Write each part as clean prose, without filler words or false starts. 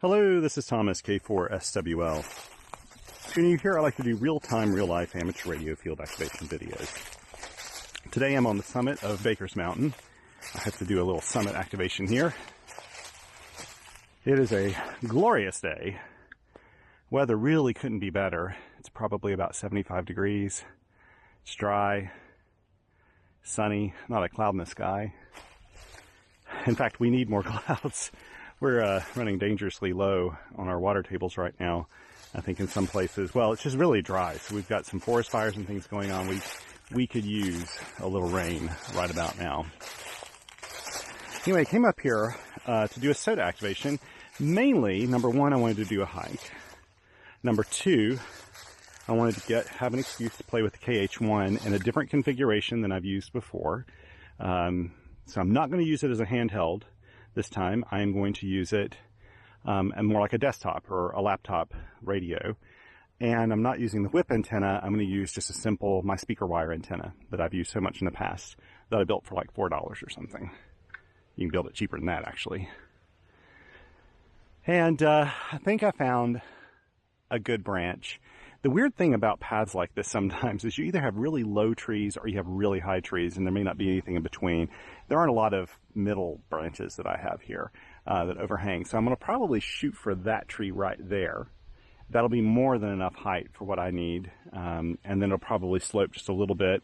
Hello, this is Thomas, K4SWL. If you're new here, I like to do real-time, real-life amateur radio field activation videos. Today I'm on the summit of Baker's Mountain. I have to do a little summit activation here. It is a glorious day. Weather really couldn't be better. It's probably about 75 degrees. It's dry, sunny, not a cloud in the sky. In fact, we need more clouds. We're running dangerously low on our water tables right now. I think in some places, well, it's just really dry. So we've got some forest fires and things going on. We could use a little rain right about now. Anyway, I came up here to do a soda activation. Mainly, number one, I wanted to do a hike. Number two, I wanted to have an excuse to play with the KH1 in a different configuration than I've used before. So I'm not going to use it as a handheld this time. I am going to use it and more like a desktop or a laptop radio. And I'm not using the whip antenna. I'm going to use just a simple, my speaker wire antenna that I've used so much in the past that I built for like $4 or something. You can build it cheaper than that, actually. And I think I found a good branch. The weird thing about paths like this sometimes is you either have really low trees or you have really high trees, and there may not be anything in between. There aren't a lot of middle branches that I have here that overhang. So I'm going to probably shoot for that tree right there. That'll be more than enough height for what I need. And then it'll probably slope just a little bit.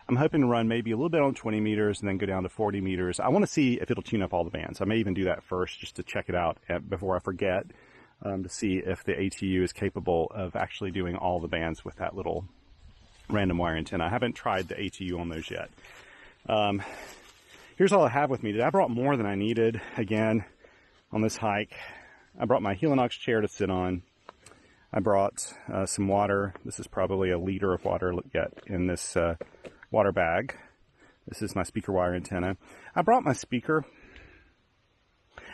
I'm hoping to run maybe a little bit on 20 meters and then go down to 40 meters. I want to see if it'll tune up all the bands. I may even do that first just to check it out before I forget. To see if the ATU is capable of actually doing all the bands with that little random wire antenna. I haven't tried the ATU on those yet. Here's all I have with me today. I brought more than I needed, again, on this hike. I brought my Helinox chair to sit on. I brought some water. This is probably a liter of water yet in this water bag. This is my speaker wire antenna. I brought my speaker.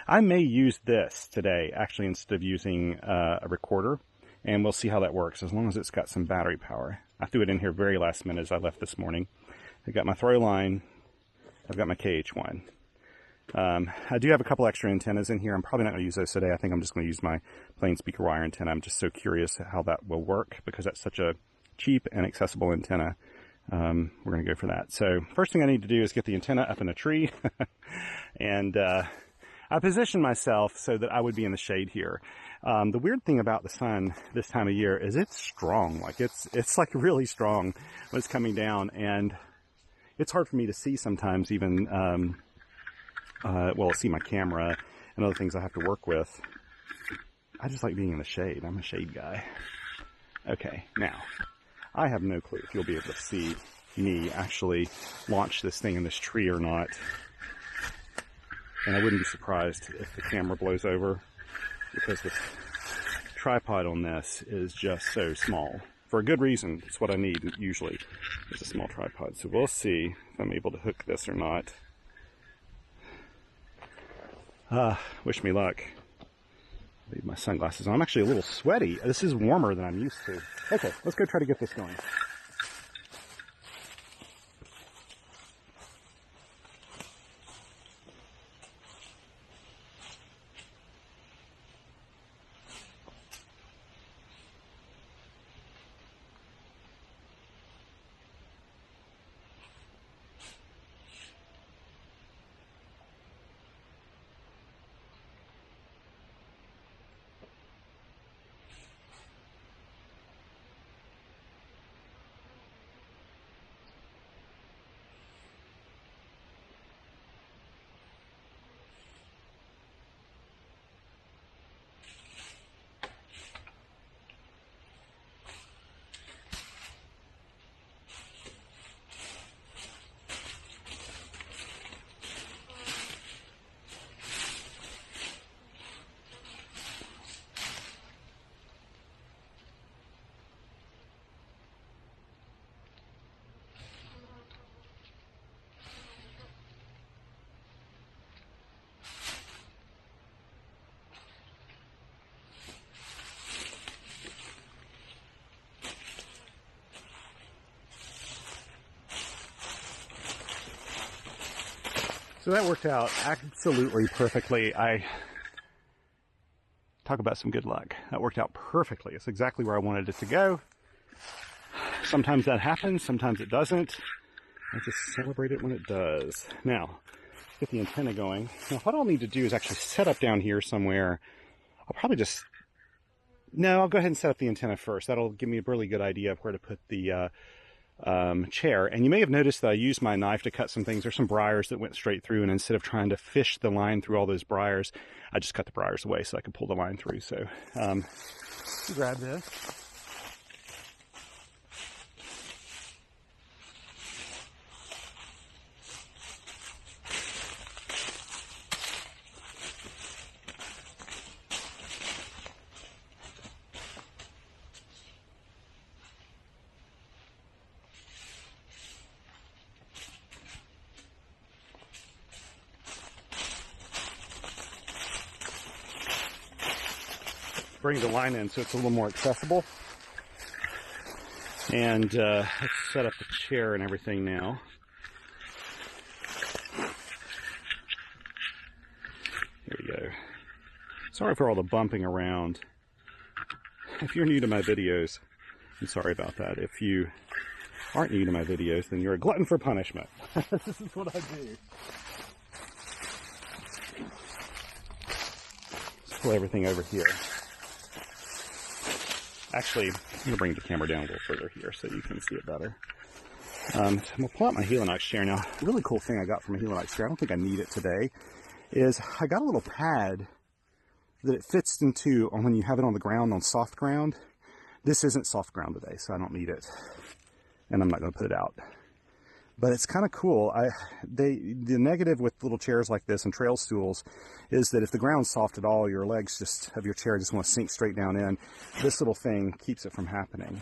I may use this today, actually, instead of using a recorder, and we'll see how that works, as long as it's got some battery power. I threw it in here very last minute as I left this morning. I've got my throw line. I've got my KH1. I do have a couple extra antennas in here. I'm probably not going to use those today. I think I'm just going to use my plain speaker wire antenna. I'm just so curious how that will work, because that's such a cheap and accessible antenna. We're going to go for that. So first thing I need to do is get the antenna up in a tree, and I positioned myself so that I would be in the shade here. The weird thing about the sun this time of year is it's strong. Like it's like really strong when it's coming down, and it's hard for me to see sometimes even, well, see my camera and other things I have to work with. I just like being in the shade. I'm a shade guy. Okay, now, I have no clue if you'll be able to see me actually launch this thing in this tree or not. And I wouldn't be surprised if the camera blows over, because the tripod on this is just so small. For a good reason. It's what I need usually, is a small tripod. So we'll see if I'm able to hook this or not. Wish me luck. Leave my sunglasses on. I'm actually a little sweaty. This is warmer than I'm used to. Okay, let's go try to get this going. So that worked out absolutely perfectly. I Talk about some good luck. That worked out perfectly. It's exactly where I wanted it to go. Sometimes that happens, sometimes it doesn't. I just celebrate it when it does. Now, get the antenna going. Now, what I'll need to do is actually set up down here somewhere. I'll probably just... No, I'll go ahead and set up the antenna first. That'll give me a really good idea of where to put the chair. And you may have noticed that I used my knife to cut some things. There's some briars that went straight through, and instead of trying to fish the line through all those briars, I just cut the briars away so I could pull the line through. So, grab this. Bring the line in so it's a little more accessible. And let's set up the chair and everything now. Here we go. Sorry for all the bumping around. If you're new to my videos, I'm sorry about that. If you aren't new to my videos, then you're a glutton for punishment. This is what I do. Let's pull everything over here. Actually, I'm going to bring the camera down a little further here so you can see it better. I'm going to pull out my Helinox chair now. A really cool thing I got from a Helinox chair, I don't think I need it today, is I got a little pad that it fits into when you have it on the ground, on soft ground. This isn't soft ground today, so I don't need it. And I'm not going to put it out. But it's kind of cool. The negative with little chairs like this and trail stools is that if the ground's soft at all, your legs of your chair just want to sink straight down in. This little thing keeps it from happening.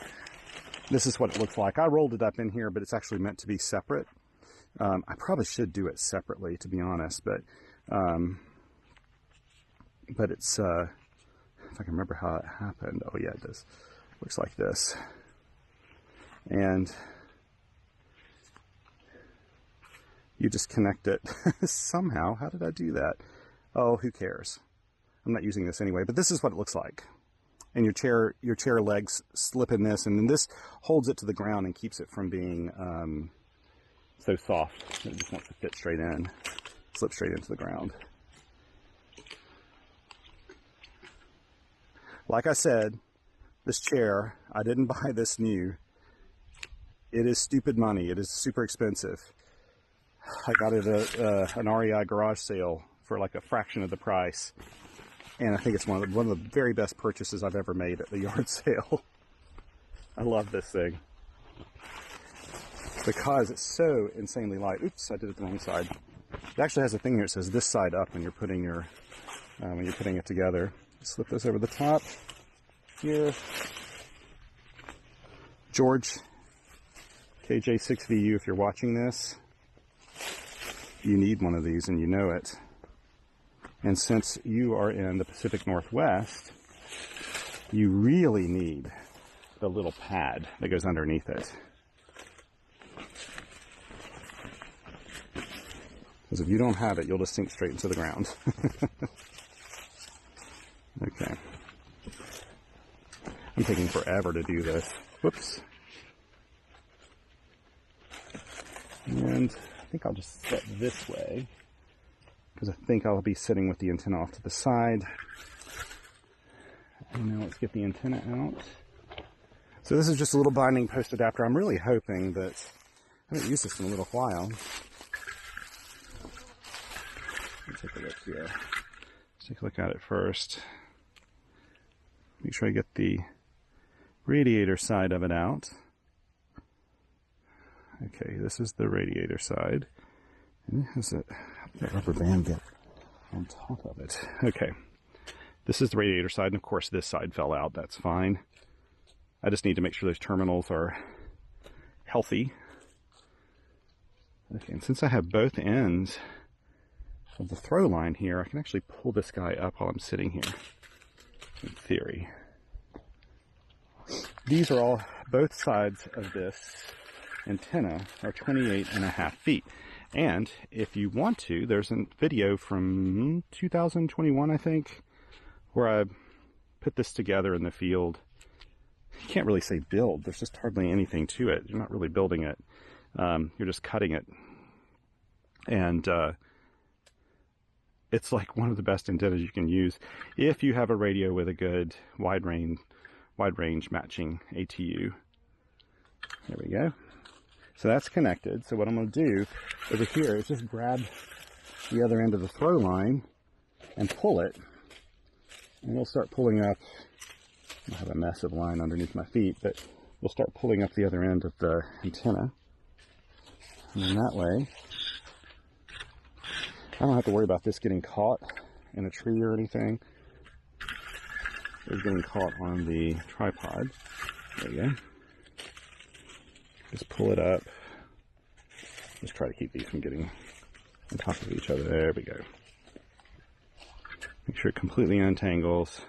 This is what it looks like. I rolled it up in here, but it's actually meant to be separate. I probably should do it separately, to be honest, but it's, if I can remember how it happened. Oh yeah, it does. Looks like this. And you just connect it somehow. How did I do that? Oh, who cares? I'm not using this anyway, but this is what it looks like. And your chair legs slip in this, and then this holds it to the ground and keeps it from being so soft. It just wants to fit straight in, slip straight into the ground. Like I said, this chair, I didn't buy this new. It is stupid money. It is super expensive. I got it at an REI garage sale for like a fraction of the price. And I think it's one of the very best purchases I've ever made at the yard sale. I love this thing. Because it's so insanely light. Oops, I did it the wrong side. It actually has a thing here that says this side up when you're putting it together. Slip this over the top here. George, KJ6VU, if you're watching this, you need one of these and you know it. And since you are in the Pacific Northwest, you really need the little pad that goes underneath it. Because if you don't have it, you'll just sink straight into the ground. Okay. I'm taking forever to do this. Whoops. And I think I'll just set this way, because I think I'll be sitting with the antenna off to the side. And now let's get the antenna out. So this is just a little binding post adapter. I'm really hoping that, I haven't used this in a little while. Let's take a look here. Let's take a look at it first. Make sure I get the radiator side of it out. Okay, this is the radiator side. And it has how did that rubber band get on top of it? Okay, this is the radiator side, and of course this side fell out. That's fine. I just need to make sure those terminals are healthy. Okay, and since I have both ends of the throw line here, I can actually pull this guy up while I'm sitting here, in theory. These are all, both sides of this antenna are 28.5 feet. And if you want to, there's a video from 2021, I think, where I put this together in the field. You can't really say build. There's just hardly anything to it. You're not really building it. You're just cutting it. And it's like one of the best antennas you can use if you have a radio with a good wide range matching ATU. There we go. So that's connected. So what I'm going to do over here is just grab the other end of the throw line and pull it. And we'll start pulling up. I have a massive line underneath my feet, but we'll start pulling up the other end of the antenna. And then that way, I don't have to worry about this getting caught in a tree or anything. It's getting caught on the tripod. There you go. Just pull it up. Just try to keep these from getting on top of each other. There we go. Make sure it completely untangles.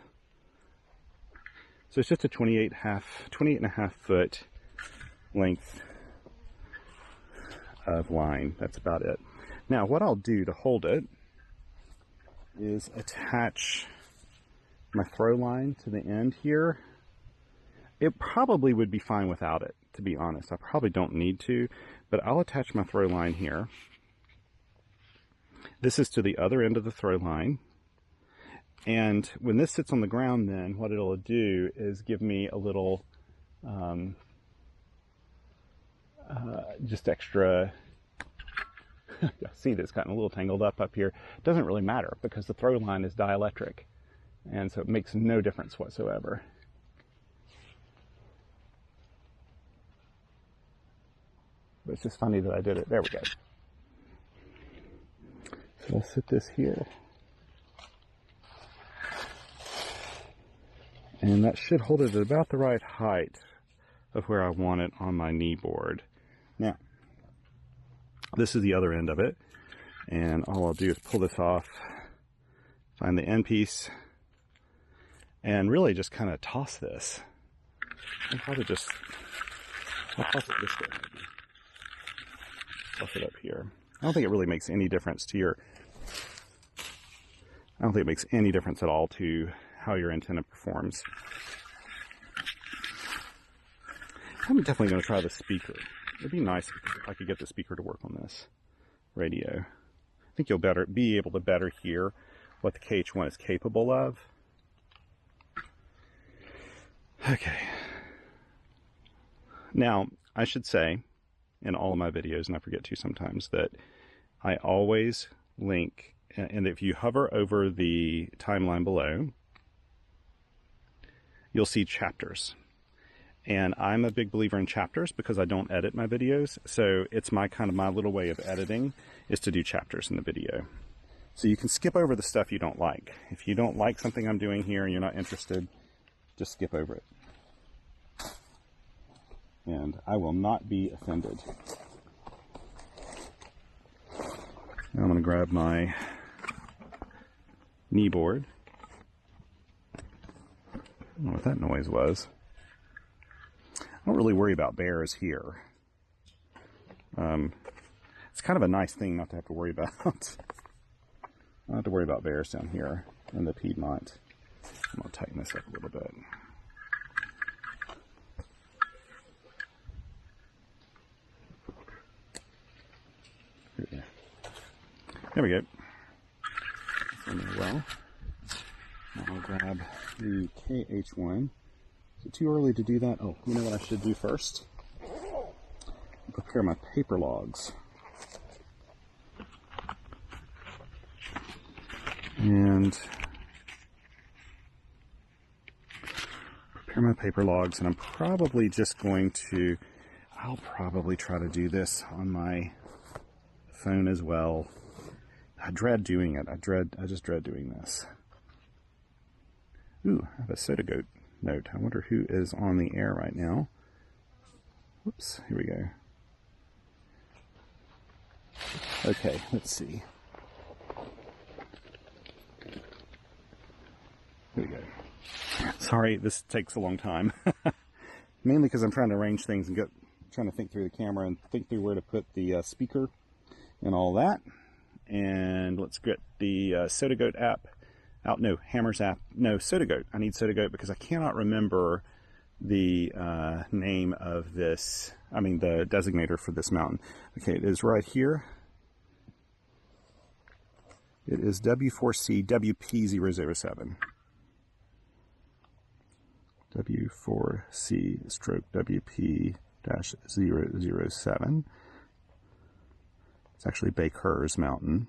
So it's just a 28 and a half foot length of line. That's about it. Now what I'll do to hold it is attach my throw line to the end here. It probably would be fine without it, to be honest. I probably don't need to, but I'll attach my throw line here. This is to the other end of the throw line. And when this sits on the ground, then what it'll do is give me a little just extra. You'll see this gotten a little tangled up here. It doesn't really matter because the throw line is dielectric, and so it makes no difference whatsoever. But it's just funny that I did it. There we go. So I'll sit this here. And that should hold it at about the right height of where I want it on my knee board. Now, this is the other end of it. And all I'll do is pull this off, find the end piece, and really just kind of toss this. I'll probably just, I'll toss it this way maybe. Toss it up here. I don't think it really makes any difference to your, I don't think it makes any difference at all to how your antenna performs. I'm definitely going to try the speaker. It'd be nice if I could get the speaker to work on this radio. I think you'll be able to better hear what the KH1 is capable of. Okay. Now, I should say in all of my videos, and I forget to sometimes, that I always link, and if you hover over the timeline below, you'll see chapters. And I'm a big believer in chapters because I don't edit my videos. So it's my little way of editing is to do chapters in the video. So you can skip over the stuff you don't like. If you don't like something I'm doing here and you're not interested, just skip over it. And I will not be offended. Now I'm going to grab my knee board. I don't know what that noise was. I don't really worry about bears here. It's kind of a nice thing not to have to worry about. I don't have to worry about bears down here in the Piedmont. I'm going to tighten this up a little bit. There we go. Well, I'll grab the KH1. Is it too early to do that? Oh, you know what I should do first? Prepare my paper logs. And prepare my paper logs, and I'm probably just going to, I'll probably try to do this on my phone as well. I dread doing it. I just dread doing this. Ooh, I have a Soda Goat note. I wonder who is on the air right now. Whoops, here we go. Okay, let's see. Here we go. Sorry, this takes a long time. Mainly because I'm trying to arrange things and trying to think through the camera and think through where to put the speaker and all that. And let's get the Soda Goat app no, Hammers app, no, Soda Goat. I need Soda Goat because I cannot remember the name of this, the designator for this mountain. Okay, it is right here. It is W4C WP007. W4C stroke WP-007. It's actually Baker's Mountain.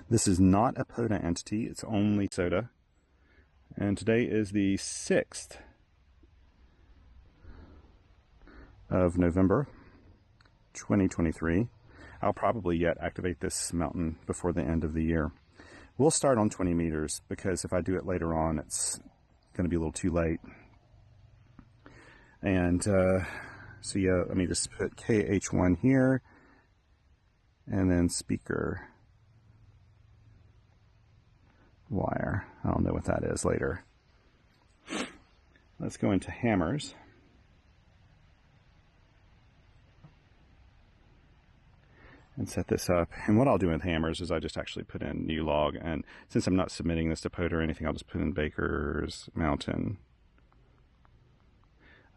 This is not a PODA entity, it's only soda. And today is the 6th of November, 2023. I'll probably yet activate this mountain before the end of the year. We'll start on 20 meters because if I do it later on, it's going to be a little too late. And so yeah, let me just put KH1 here and then speaker wire. I'll know what that is later. Let's go into hammers. And set this up. And what I'll do with hammers is I just actually put in new log, and since I'm not submitting this to PODA or anything, I'll just put in Baker's Mountain.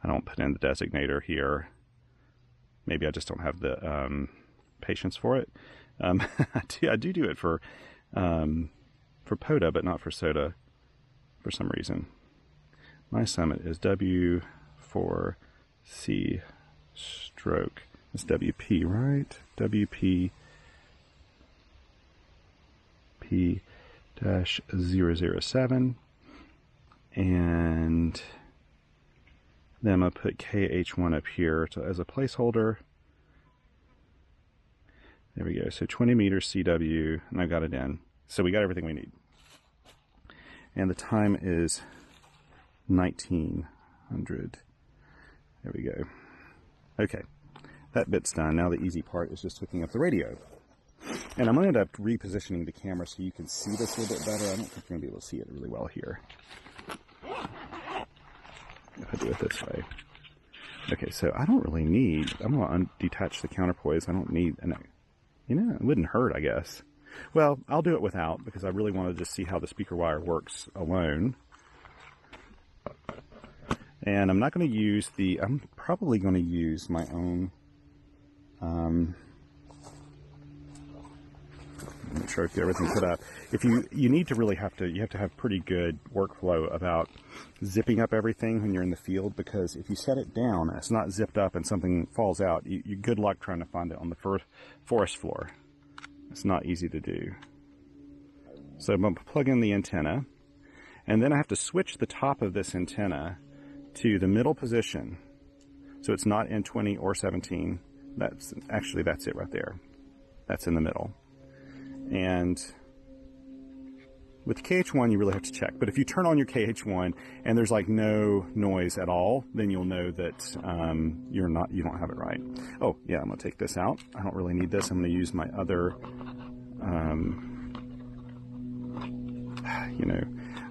I don't put in the designator here. Maybe I just don't have the patience for it. I do it for PODA, but not for soda for some reason. My summit is W4C stroke. It's WP, right? WP P-007. And then I'm going to put KH1 up here as a placeholder. There we go. So 20 meters CW, and I got it in. So we got everything we need. And the time is 1900. There we go. Okay. That bit's done. Now the easy part is just hooking up the radio. And I'm going to end up repositioning the camera so you can see this a little bit better. I don't think you're going to be able to see it really well here. If I do it this way. Okay, so I don't really need, I'm going to detach the counterpoise. I don't need, it wouldn't hurt, I guess. Well, I'll do it without because I really want to just see how the speaker wire works alone. And I'm not going to use I'm probably going to use my own make sure I get everything put up. If you need to really have to have pretty good workflow about zipping up everything when you're in the field, because if you set it down and it's not zipped up and something falls out, you good luck trying to find it on the forest floor. It's not easy to do. So I'm going to plug in the antenna, and then I have to switch the top of this antenna to the middle position, so it's not in 20 or 17. That's it right there. That's in the middle. And with the KH1, you really have to check. But if you turn on your KH1 and there's like no noise at all, then you'll know that you don't have it right. Oh yeah, I'm gonna take this out. I don't really need this. I'm gonna use my other,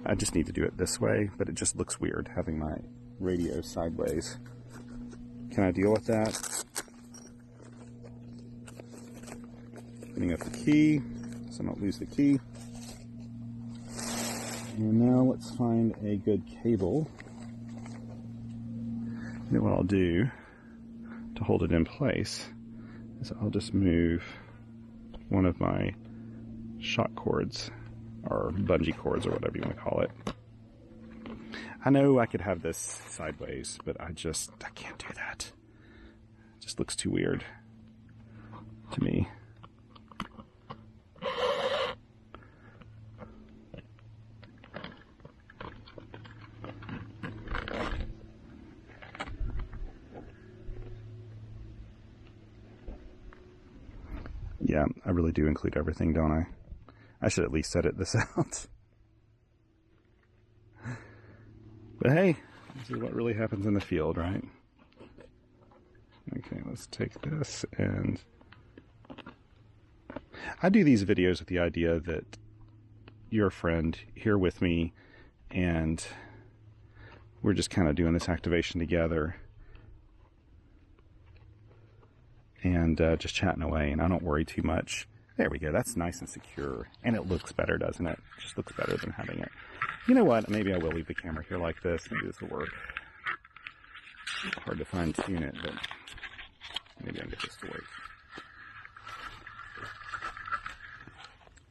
I just need to do it this way, but it just looks weird having my radio sideways. Can I deal with that? Putting up the key, so I don't lose the key. And now let's find a good cable. And what I'll do to hold it in place is I'll just move one of my shock cords, or bungee cords, or whatever you want to call it. I know I could have this sideways, but I can't do that. It just looks too weird to me. Yeah, I really do include everything, don't I? I should at least edit this out. But hey, this is what really happens in the field, right? Okay, let's take this, and I do these videos with the idea that you're a friend here with me, and we're just kind of doing this activation together. And just chatting away, and I don't worry too much. There we go. That's nice and secure. And it looks better, doesn't it? It just looks better than having it. You know what? Maybe I will leave the camera here like this. Maybe this will work. It's hard to fine tune it, but maybe I'll get this to work.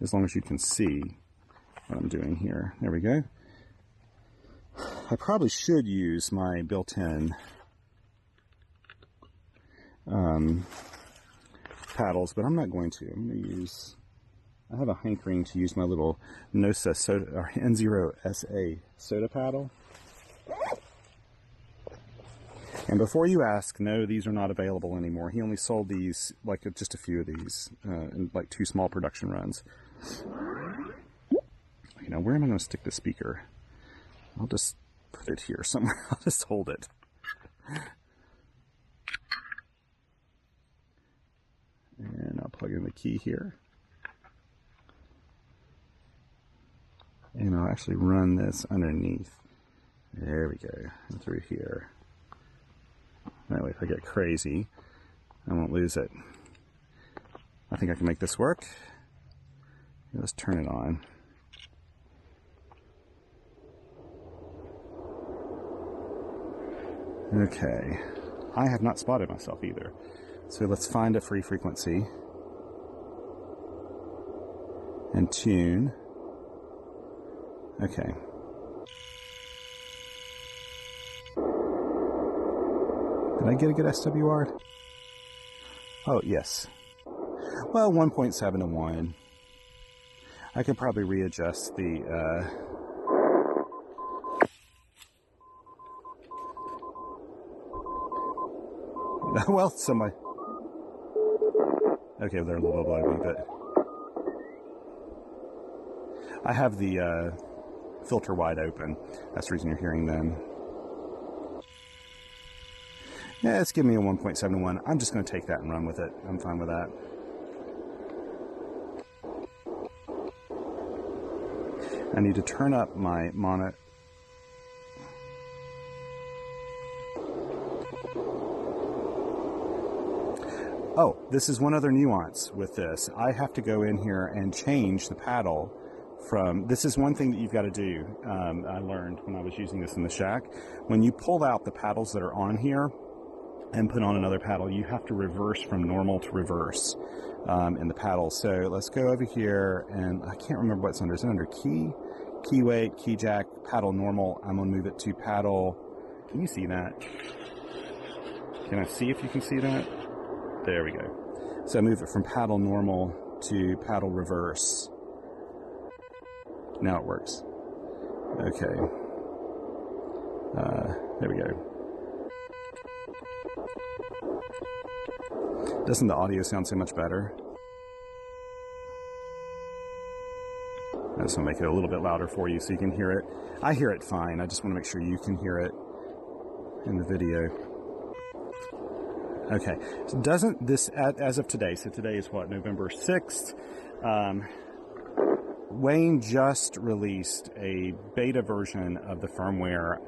As long as you can see what I'm doing here. There we go. I probably should use my built-in paddles, but I'm not going to. I'm going to use, I have a hankering to use my little Nosa soda, or N0SA soda paddle. And before you ask, no, these are not available anymore. He only sold these, like just a few of these, in like 2 small production runs. You know, where am I going to stick the speaker? I'll just put it here somewhere. I'll just hold it. And I'll plug in the key here. And I'll actually run this underneath. There we go. And through here. That way if I get crazy, I won't lose it. I think I can make this work. Let's turn it on. Okay. I have not spotted myself either. So let's find a free frequency and tune. Okay. Did I get a good SWR? Oh, yes. Well, 1.7 to 1. I could probably readjust the, well, somebody... Okay, they're a little below me, but... I have the, filter wide open. That's the reason you're hearing them. Yeah, it's giving me a 1.7 to 1. I'm just going to take that and run with it. I'm fine with that. I need to turn up my monitor. Oh, this is one other nuance with this. I have to go in here and change the paddle from, this is one thing that you've got to do. I learned when I was using this in the shack. When you pull out the paddles that are on here and put on another paddle, you have to reverse from normal to reverse in the paddle. So let's go over here, and I can't remember what's under. Is it under key? Key weight, key jack, paddle normal. I'm going to move it to paddle. Can you see that? Can I see if you can see that? There we go. So I move it from paddle normal to paddle reverse. Now it works. Okay. There we go. Doesn't the audio sound so much better? I just want to make it a little bit louder for you so you can hear it. I hear it fine. I just want to make sure you can hear it in the video. Okay. So doesn't this, as of today, so today is what, November 6th? Wayne just released a beta version of the firmware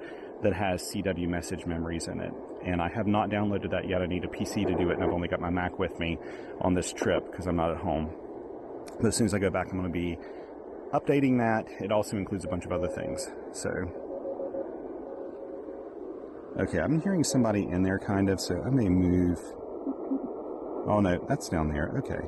that has CW message memories in it. And I have not downloaded that yet. I need a PC to do it, and I've only got my Mac with me on this trip because I'm not at home. But as soon as I go back, I'm going to be updating that. It also includes a bunch of other things. So, okay, I'm hearing somebody in there kind of, so I may move. Oh no, that's down there. Okay.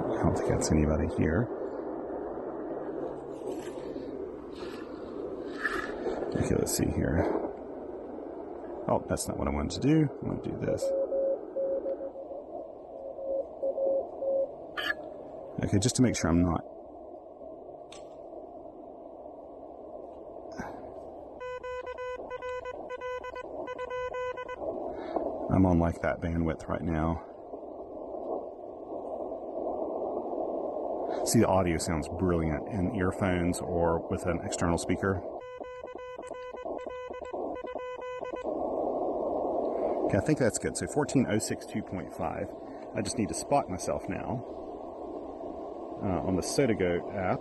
I don't think that's anybody here. Okay, let's see here. Oh, that's not what I wanted to do. I want to do this. Okay, just to make sure I'm not. I'm on like that bandwidth right now. See, the audio sounds brilliant in earphones or with an external speaker. Okay, I think that's good. So 14062.5. I just need to spot myself now on the SodaGoat app.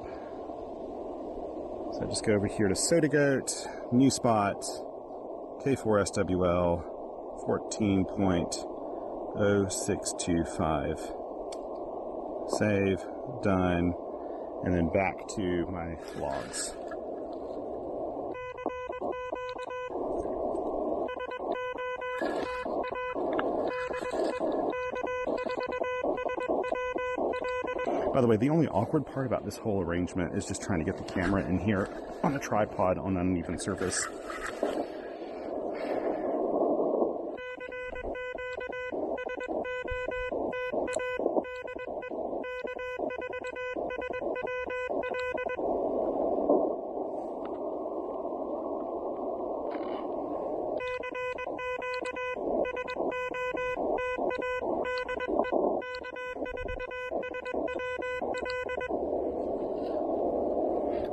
So I just go over here to SodaGoat, new spot, K4SWL, 14.0625. Save, done, and then back to my logs. By the way, the only awkward part about this whole arrangement is just trying to get the camera in here on a tripod on an uneven surface.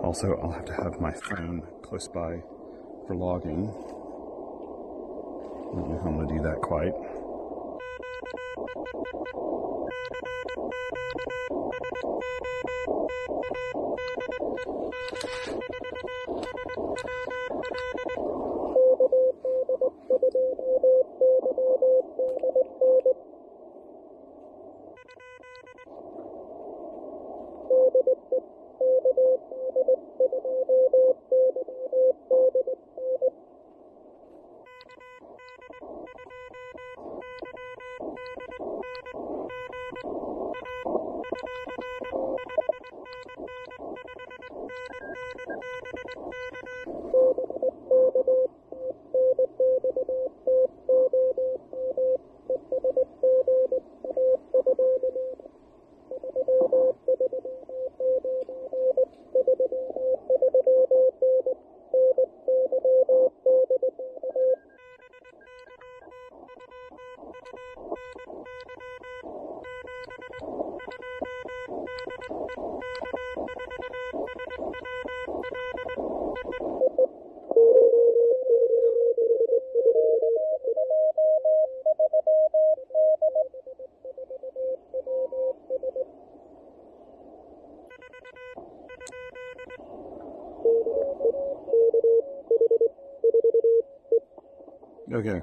Also, I'll have to have my phone close by for logging. I don't know how I'm going to do that quite. Okay.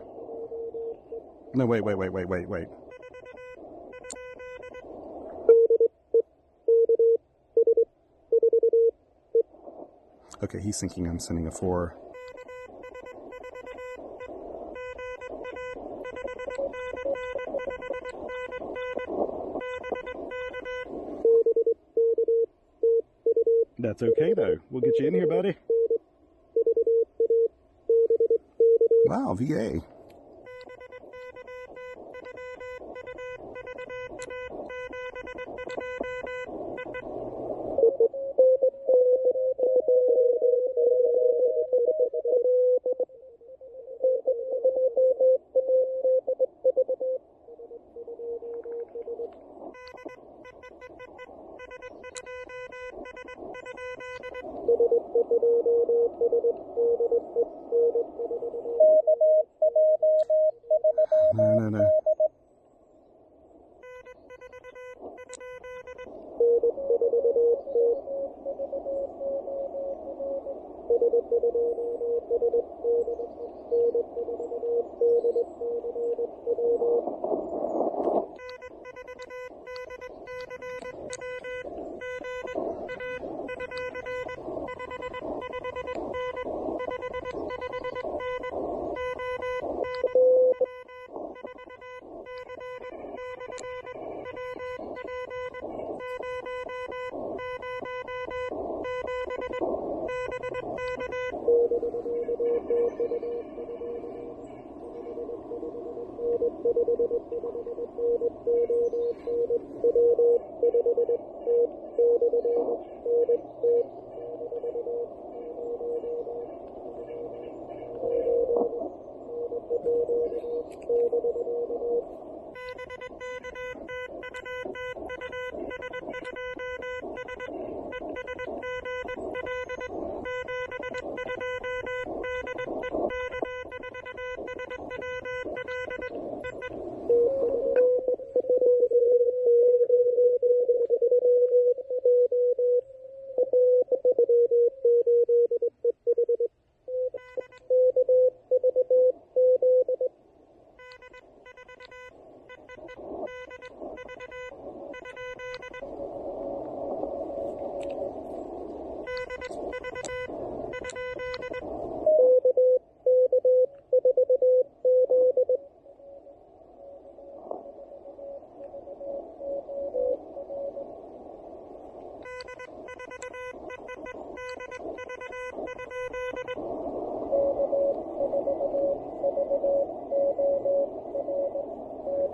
No, wait. Okay, he's thinking I'm sending a 4. That's okay, though. We'll get you in here, buddy. Wow, VA. No.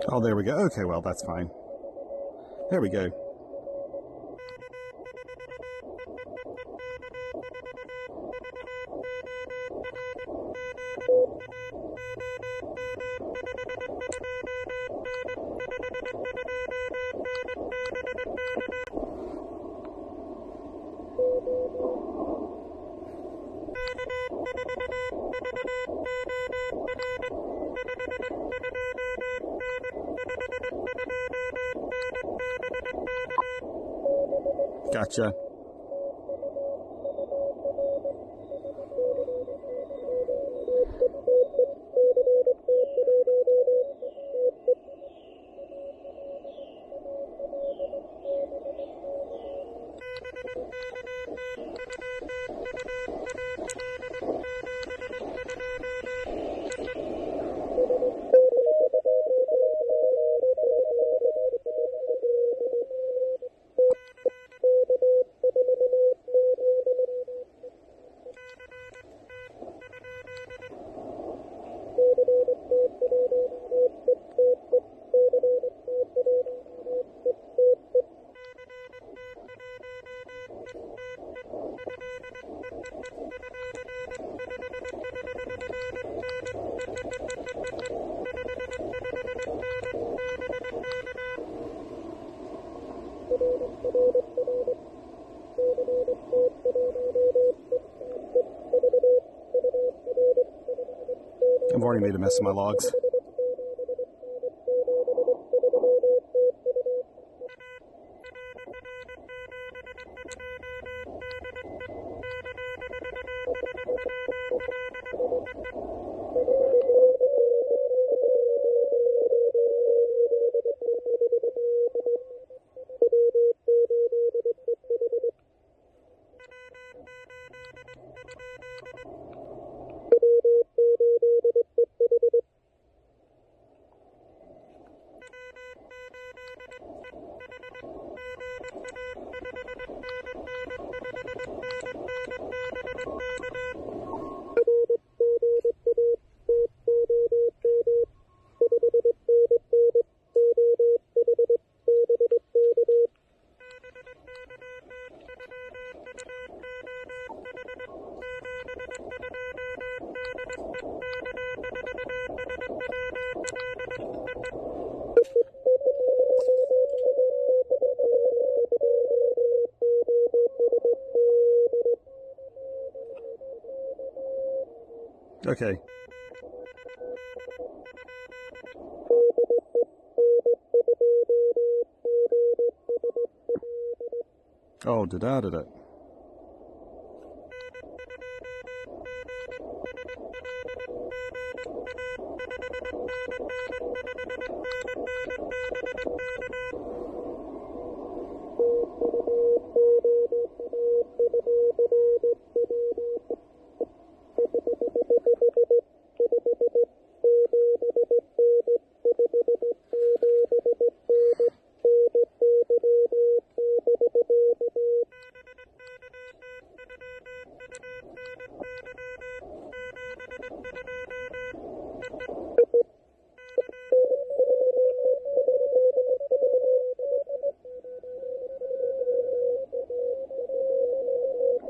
Oh, there we go. Okay, well, that's fine. There we go. Gotcha. I've already made a mess of my logs. Okay. Oh, da-da-da-da.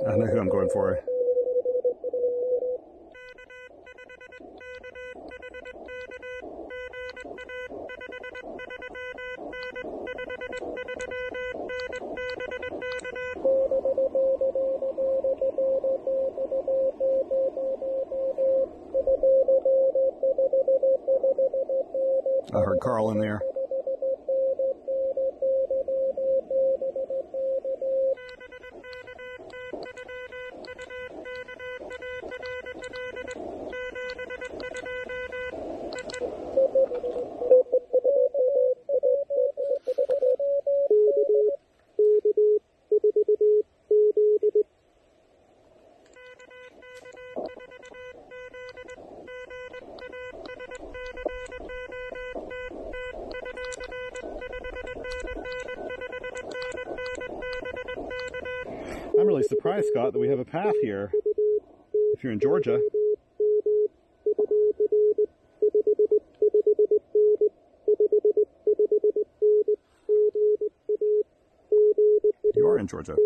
I know who I'm going for. I heard Carl in there. I'm really surprised, Scott, that we have a path here. If you're in Georgia. You are in Georgia.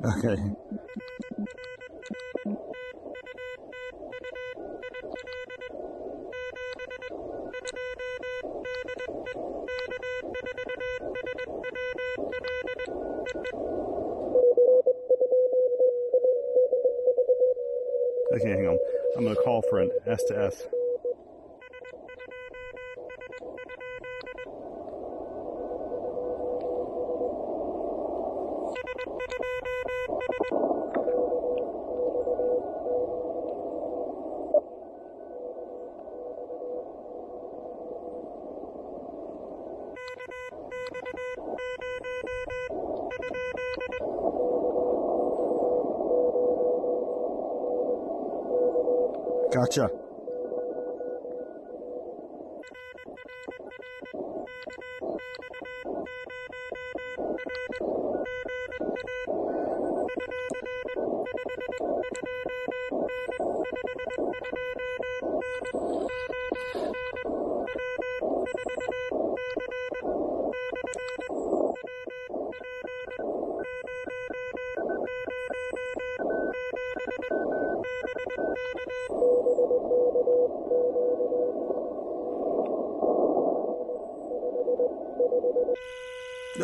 Okay. Okay, hang on. I'm going to call for an S to S. Gotcha.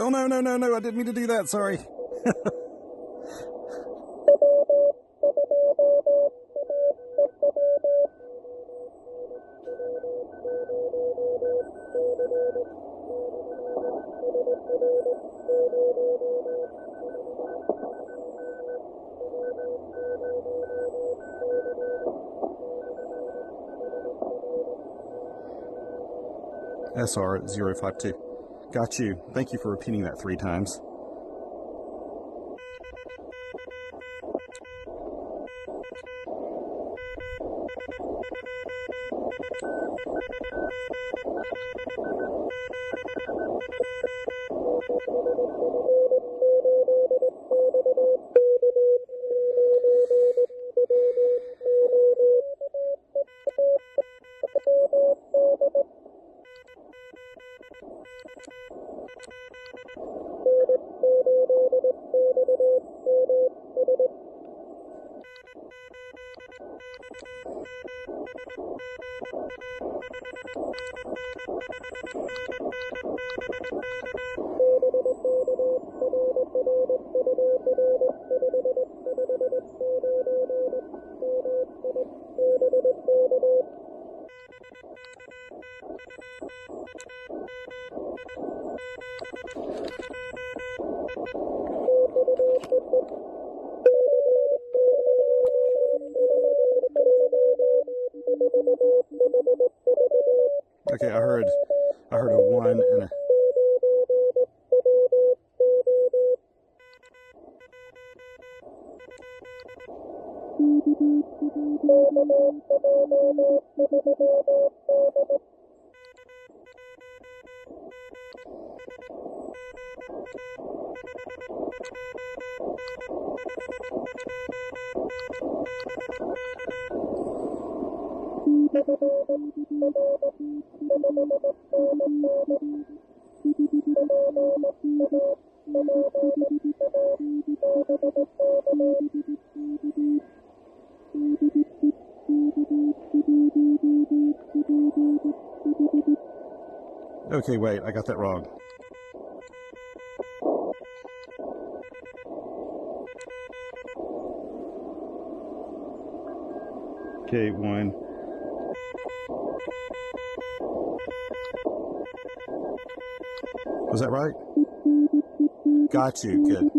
Oh, no, I didn't mean to do that, sorry. SR052. Got you. Thank you for repeating that 3 times. Okay, I heard a 1 and a... Okay, wait, I got that wrong. KH1. Was that right? Got you, good.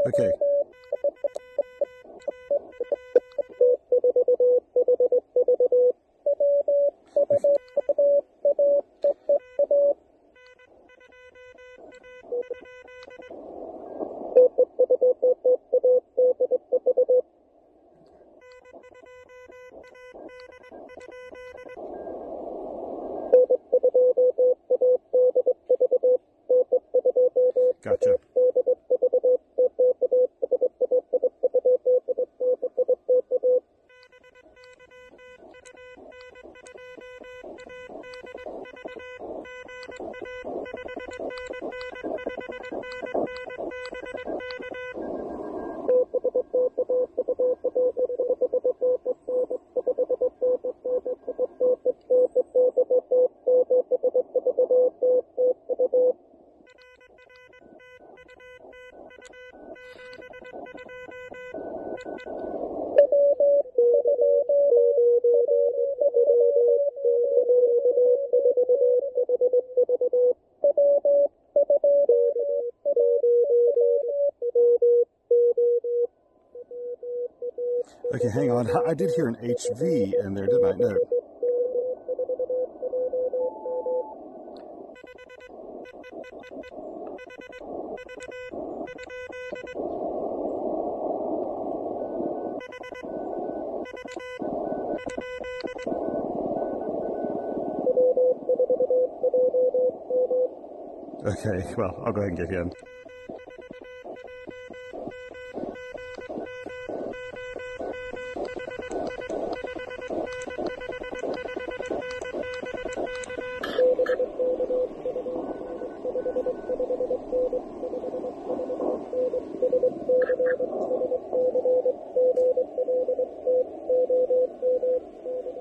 Okay. Gotcha. Okay, hang on. I did hear an HV in there, didn't I? No. Okay, well, I'll go ahead and get in.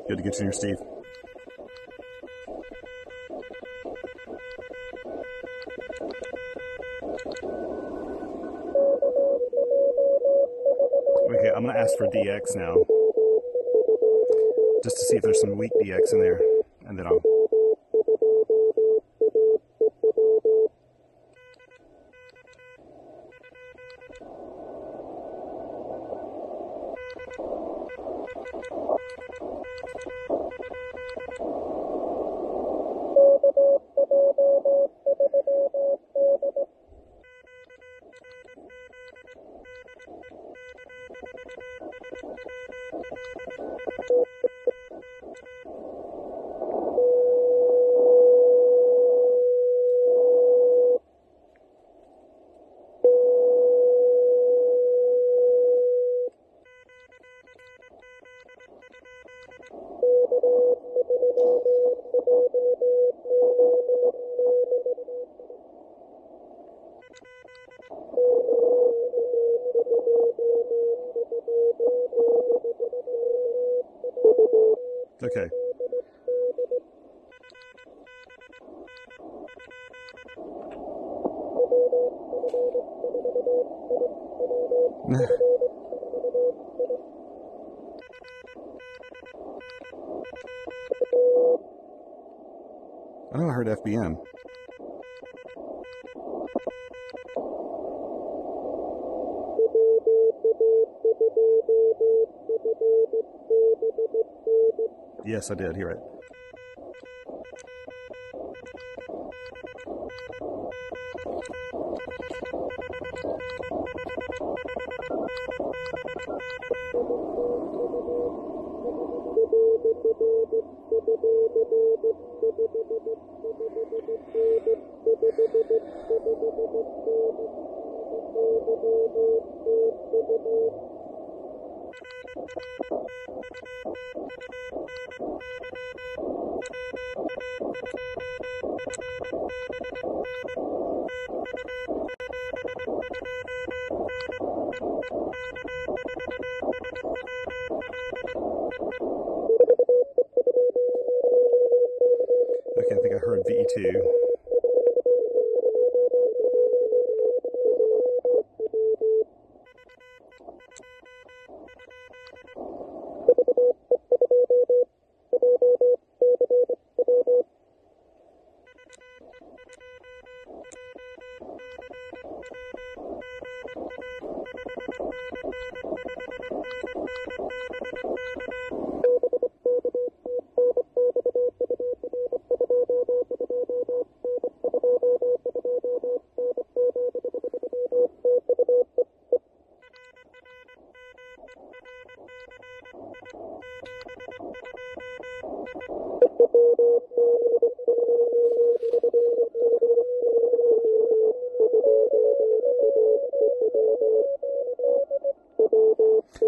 Good to get you in here, Steve. Okay, I'm going to ask for DX now, just to see if there's some weak DX in there, and then I'll... Okay. I know I heard FBM. Yes, I did hear it. Okay, I think I heard VE2.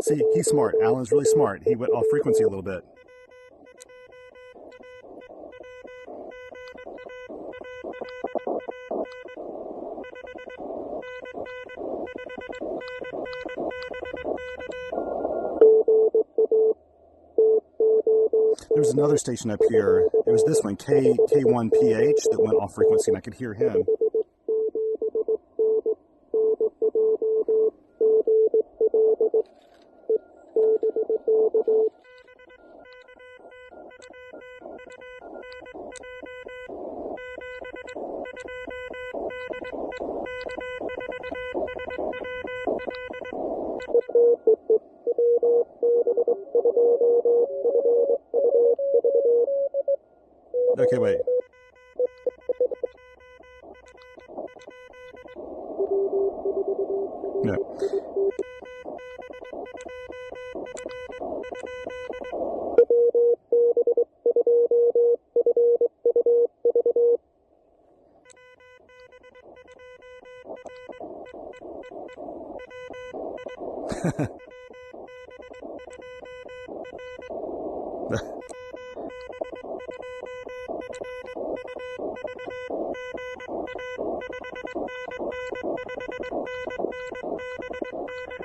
See, he's smart. Alan's really smart. He went off frequency a little bit. There's another station up here. It was this one, KH1 that went off frequency, and I could hear him. Okay, wait. No.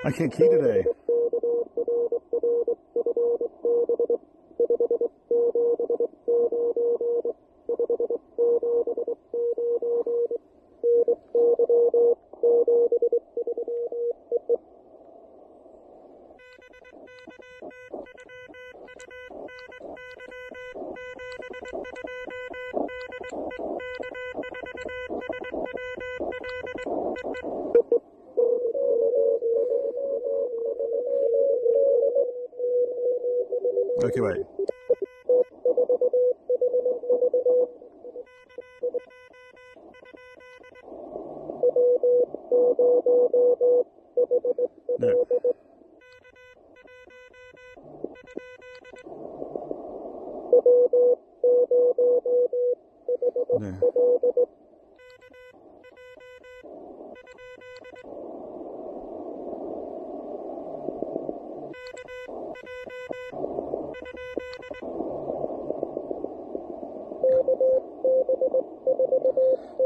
I can't key today. Okay, wait. No. No.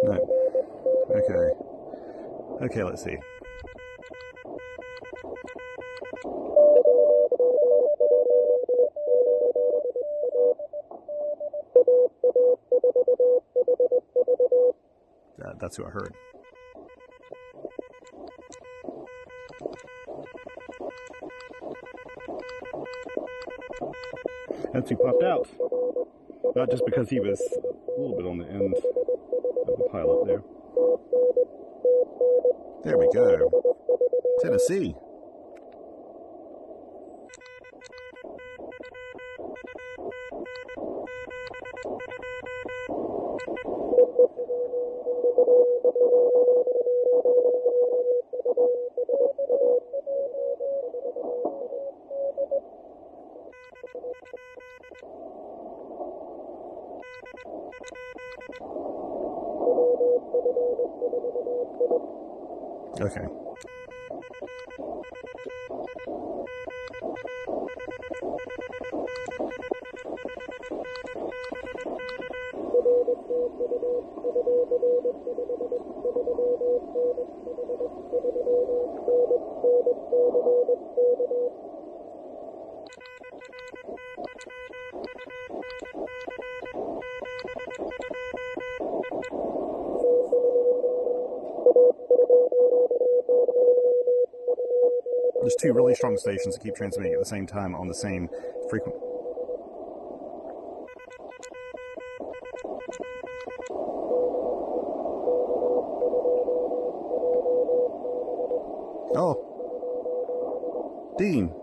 No. Okay. Okay, let's see. That's who I heard. That's who popped out. Not just because he was a little bit on the end of the pileup there. There we go. Tennessee. Okay. There's two really strong stations that keep transmitting at the same time on the same frequency. Oh, Dean.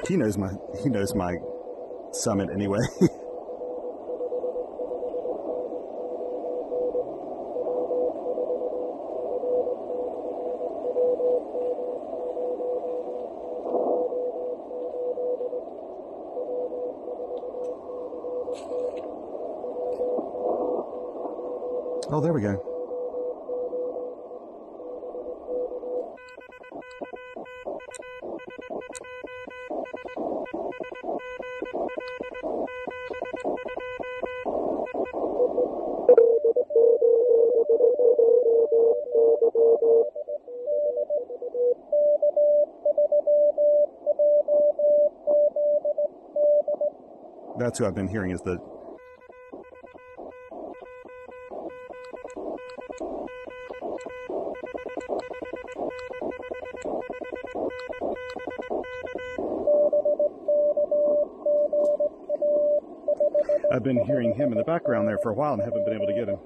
He knows my summit anyway. Oh, there we go. That's who I've been hearing is the... I've been hearing him in the background there for a while and haven't been able to get him.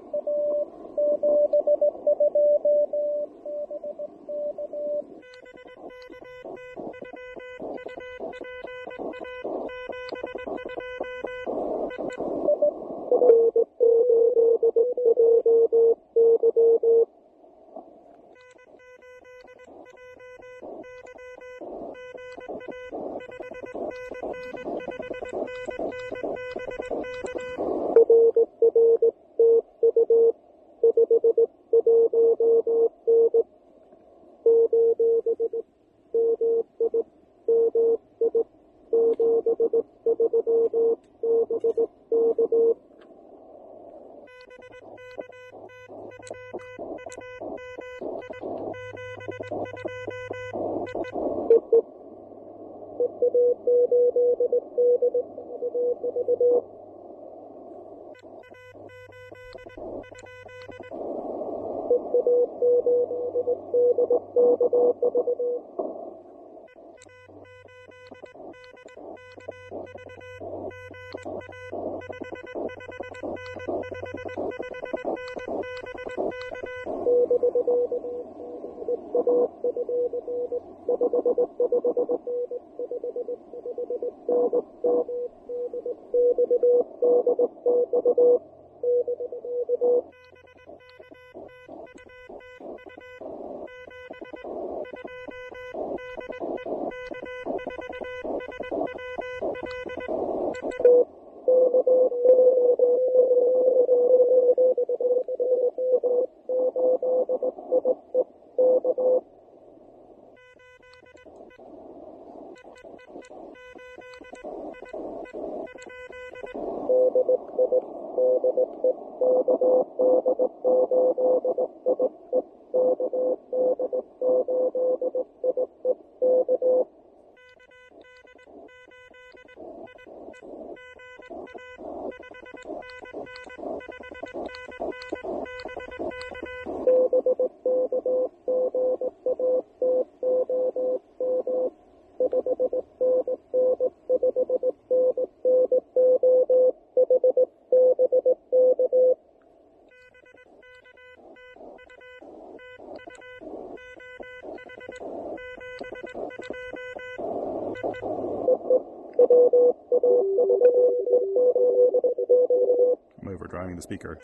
I'm overdriving the speaker.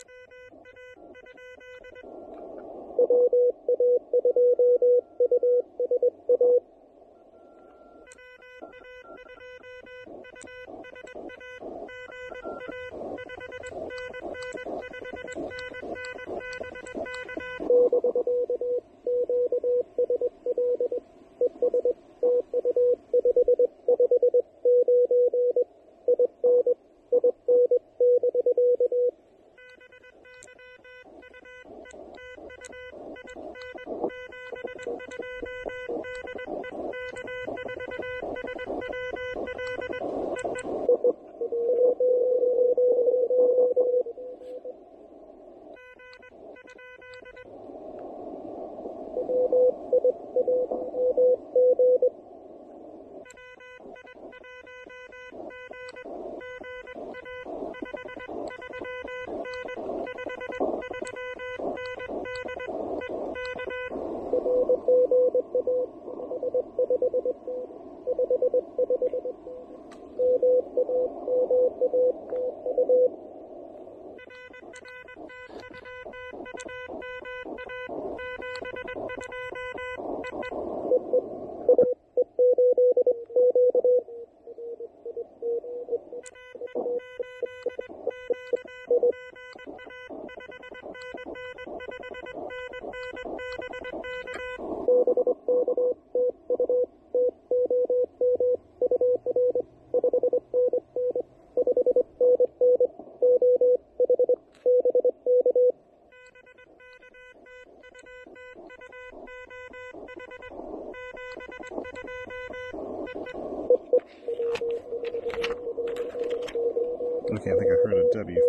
Okay, I think I heard a W.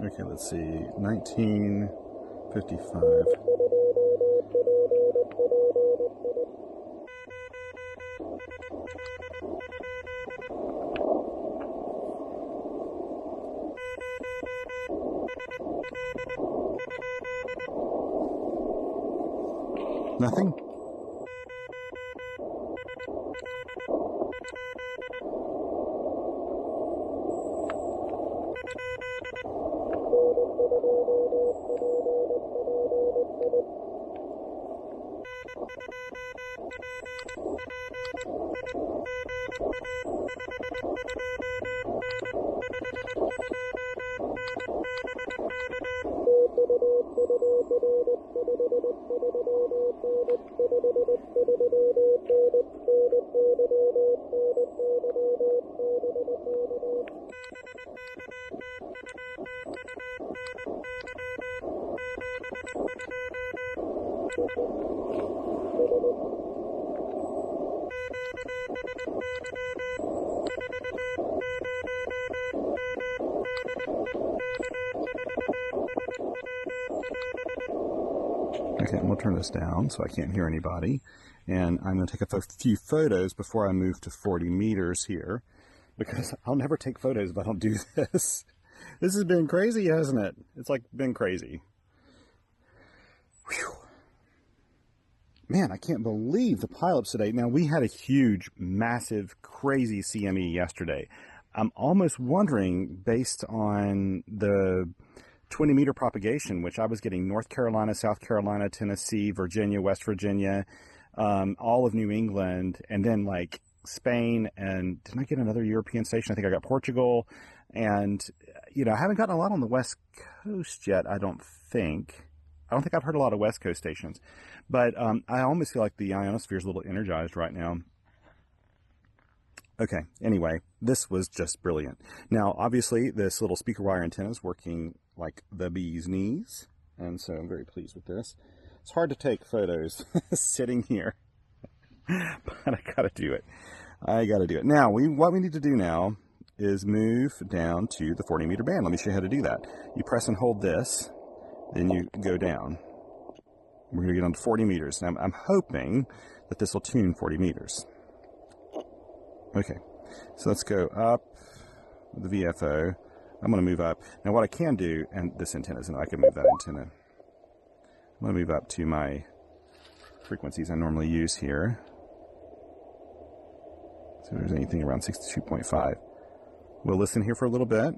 Okay, let's see. 1955. Nothing? Okay, I'm going to turn this down so I can't hear anybody. And I'm going to take a few photos before I move to 40 meters here, because I'll never take photos if I don't do this. This has been crazy, hasn't it? It's like been crazy. Whew. Man, I can't believe the pileups today. Now, we had a huge, massive, crazy CME yesterday. I'm almost wondering, based on the 20-meter propagation, which I was getting North Carolina, South Carolina, Tennessee, Virginia, West Virginia, all of New England, and then like Spain, and didn't I get another European station? I think I got Portugal, and you know, I haven't gotten a lot on the West Coast yet, I don't think. I don't think I've heard a lot of West Coast stations, but I almost feel like the ionosphere is a little energized right now. Okay, anyway, this was just brilliant. Now, obviously, this little speaker wire antenna is working like the bee's knees, and so I'm very pleased with this. It's hard to take photos sitting here, but I gotta do it. I gotta do it. Now, what we need to do now is move down to the 40 meter band. Let me show you how to do that. You press and hold this, then you go down. We're gonna get on to 40 meters. Now, I'm hoping that this will tune 40 meters. Okay, so let's go up the VFO. I'm going to move up. Now what I can do, and this antenna isn't, I can move that antenna. I'm going to move up to my frequencies I normally use here. So if there's anything around 62.5. We'll listen here for a little bit.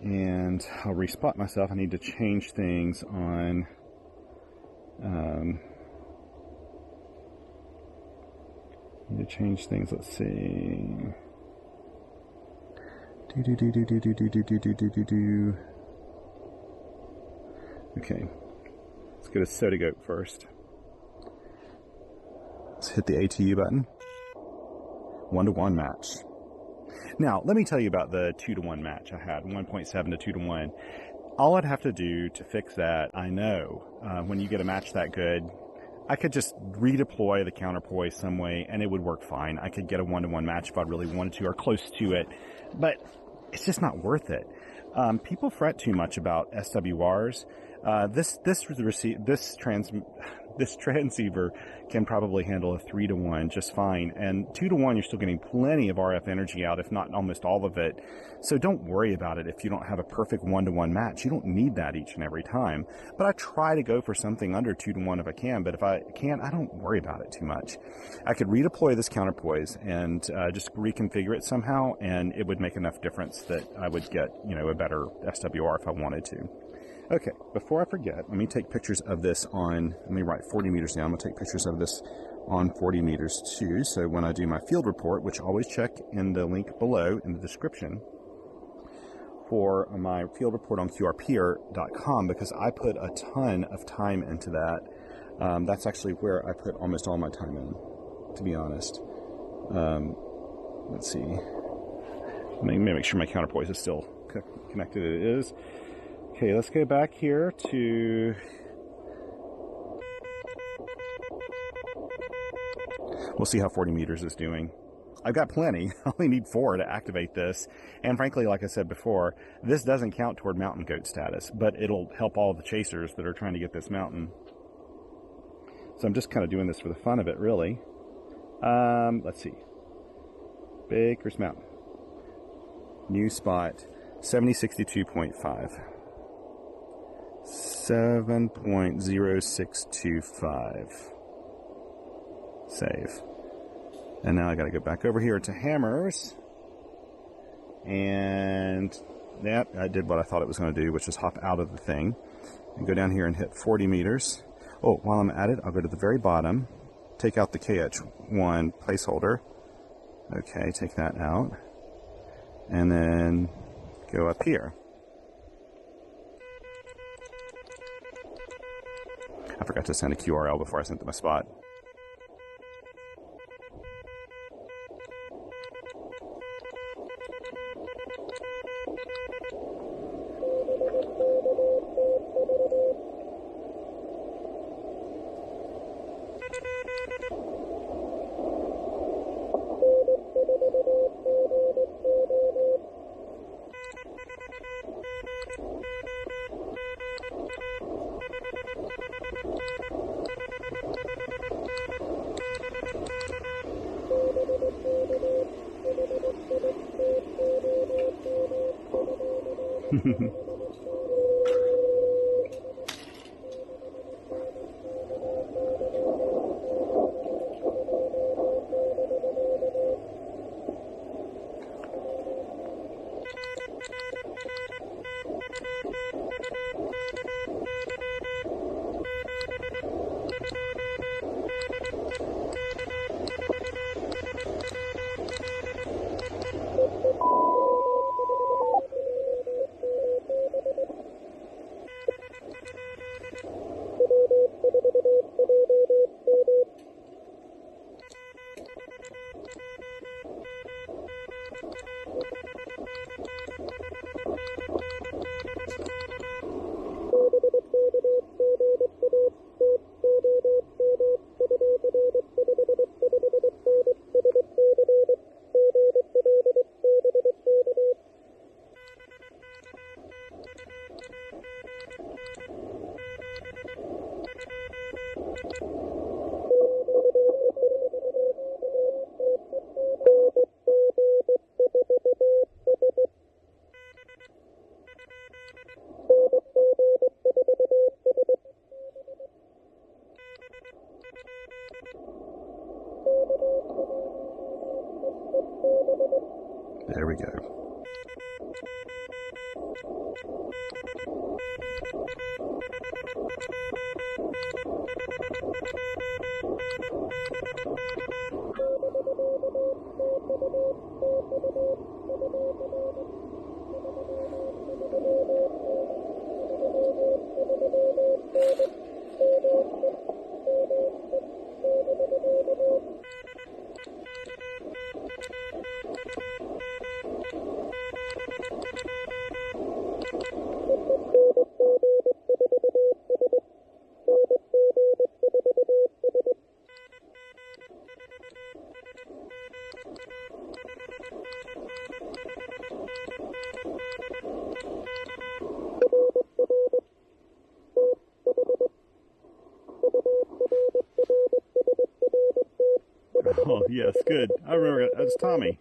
And I'll respot myself. I need to change things on... need to change things. Let's see. Okay. Let's go to Soda Goat first. Let's hit the ATU button. 1-to-1 match. Now, let me tell you about the 2-to-1 match I had, 1.7 to 2-to-1. All I'd have to do to fix that, I know, when you get a match that good, I could just redeploy the counterpoise some way and it would work fine. I could get a 1-to-1 match if I really wanted to or close to it, but it's just not worth it. People fret too much about SWRs. This transceiver can probably handle a 3-to-1 just fine, and 2-to-1 you're still getting plenty of RF energy out, if not almost all of it. So don't worry about it if you don't have a perfect 1-to-1 match. You don't need that each and every time. But I try to go for something under 2-to-1 if I can, but if I can't, I don't worry about it too much. I could redeploy this counterpoise and just reconfigure it somehow, and it would make enough difference that I would get, you know, a better SWR if I wanted to. Okay, before I forget, let me take pictures of this on, let me write 40 meters down. I'm going to take pictures of this on 40 meters too. So when I do my field report, which always check in the link below in the description for my field report on qrpeer.com, because I put a ton of time into that. That's actually where I put almost all my time in, to be honest. Let's see. Let me make sure my counterpoise is still connected. It is. Okay, let's go back here to... We'll see how 40 meters is doing. I've got plenty. I only need 4 to activate this. And frankly, like I said before, this doesn't count toward mountain goat status, but it'll help all the chasers that are trying to get this mountain. So I'm just kind of doing this for the fun of it, really. Let's see. Baker's Mountain. New spot, 7062.5. 7.0625. Save. And now I got to go back over here to hammers. And yeah, I did what I thought it was going to do, which is hop out of the thing and go down here and hit 40 meters. Oh, while I'm at it, I'll go to the very bottom, take out the KH1 placeholder. Okay, take that out. And then go up here. I forgot to send a QRL before I sent to my spot. Oh, yes, good. I remember it. That's Tommy.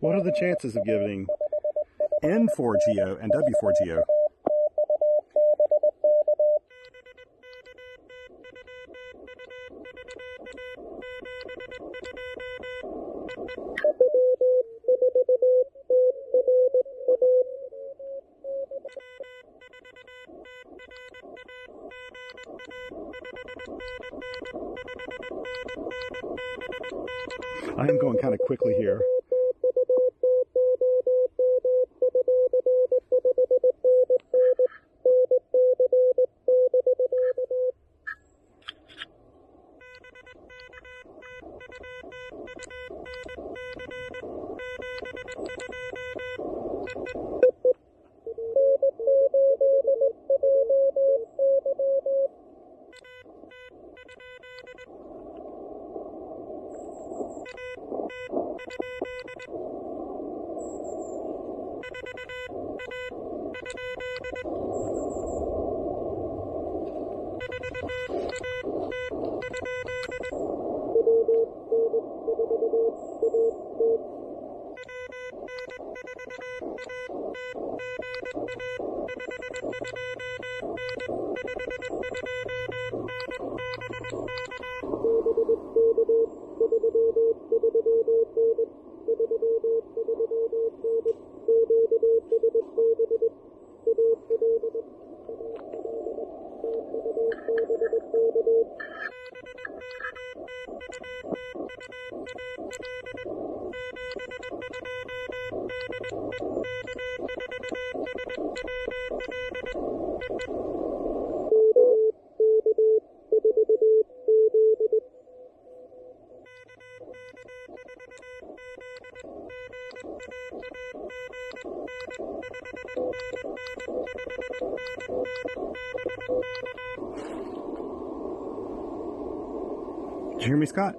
What are the chances of getting N4GO and W4GO? I am going kind of quickly here. Did you hear me, Scott?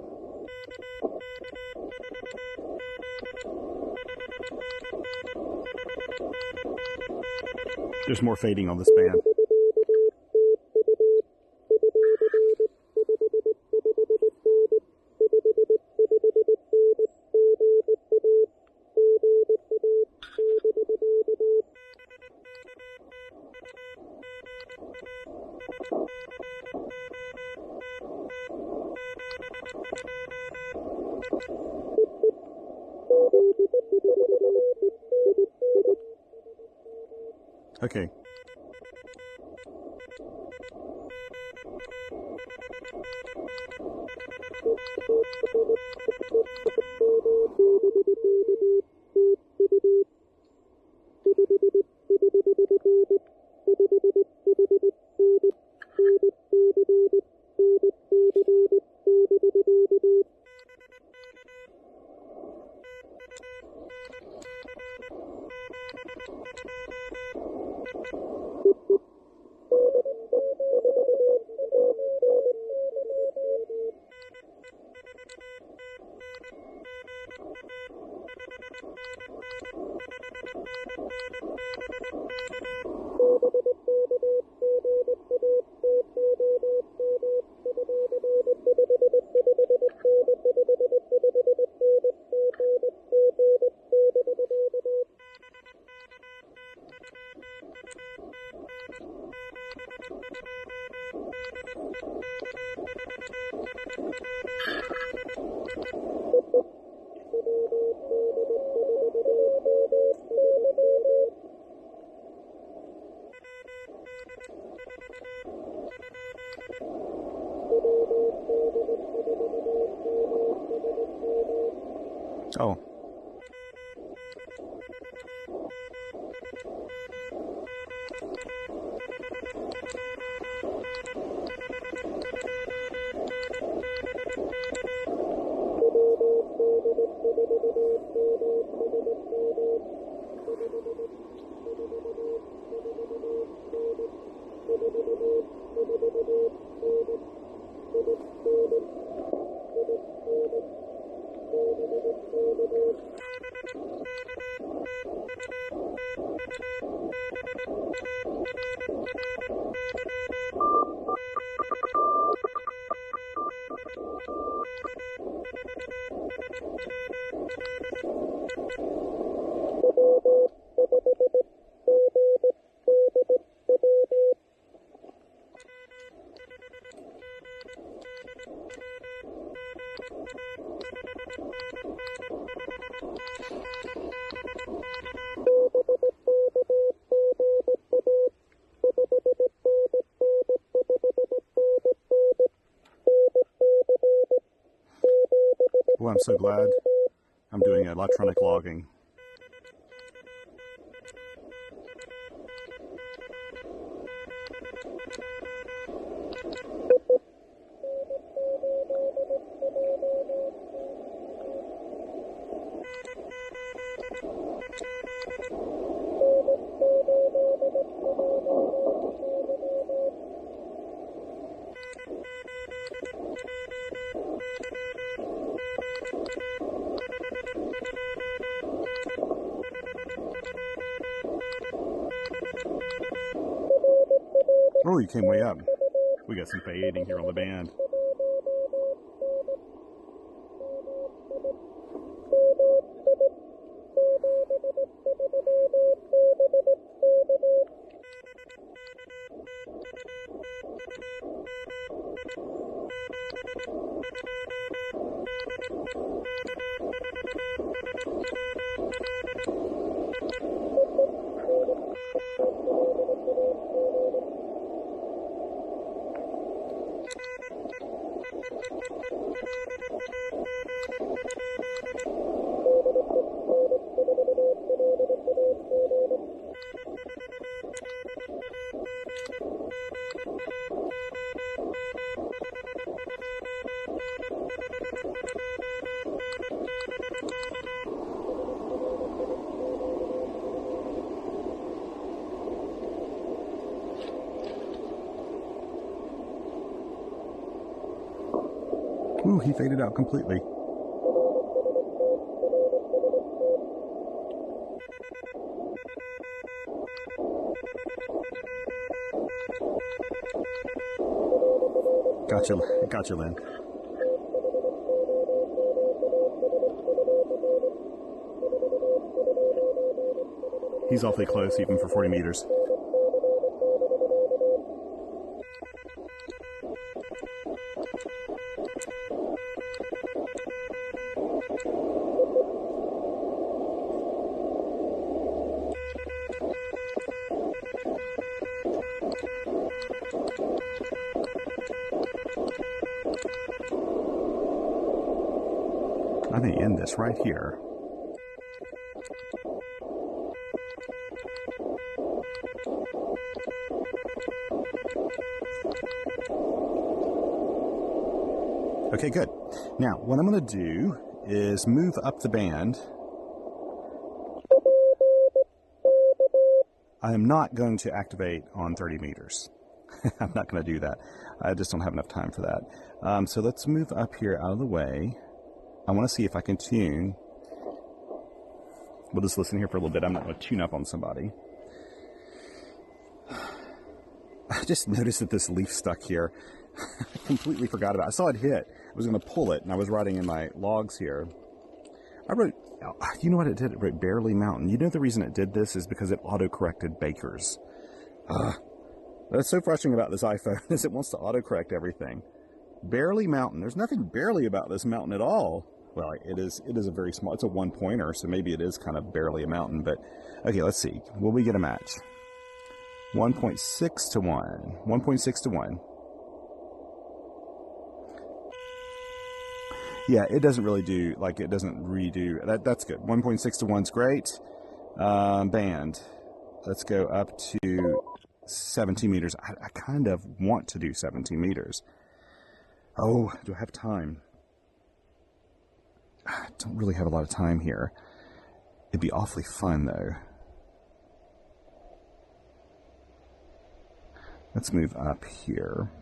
There's more fading on this band. Okay. Oh. Well, I'm so glad I'm doing electronic logging. Oh, you came way up. We got some fading here on the band. Ooh, he faded out completely. Gotcha, Lynn. He's awfully close, even for 40 meters. I may end this right here. Okay, good. Now, what I'm going to do is move up the band. I am not going to activate on 30 meters. I'm not going to do that. I just don't have enough time for that. So let's move up here out of the way. I want to see if I can tune. We'll just listen here for a little bit. I'm not going to tune up on somebody. I just noticed that this leaf stuck here. I completely forgot about it. I saw it hit. I was going to pull it, and I was writing in my logs here. I wrote, you know what it did? It wrote Barely Mountain. You know the reason it did this is because it auto-corrected Bakers. That's so frustrating about this iPhone is it wants to auto-correct everything. Barely Mountain. There's nothing barely about this mountain at all. well, it is a very small, it's a 1-pointer, so maybe it is kind of barely a mountain, but okay, let's see. Will we get a match? 1.6 to 1. 1.6 to 1. Yeah, it doesn't really do, like, it doesn't redo, that's good. 1.6 to 1's great. Band. Let's go up to 17 meters. I kind of want to do 17 meters. Oh, do I have time? I don't really have a lot of time here. It'd be awfully fun, though. Let's move up here.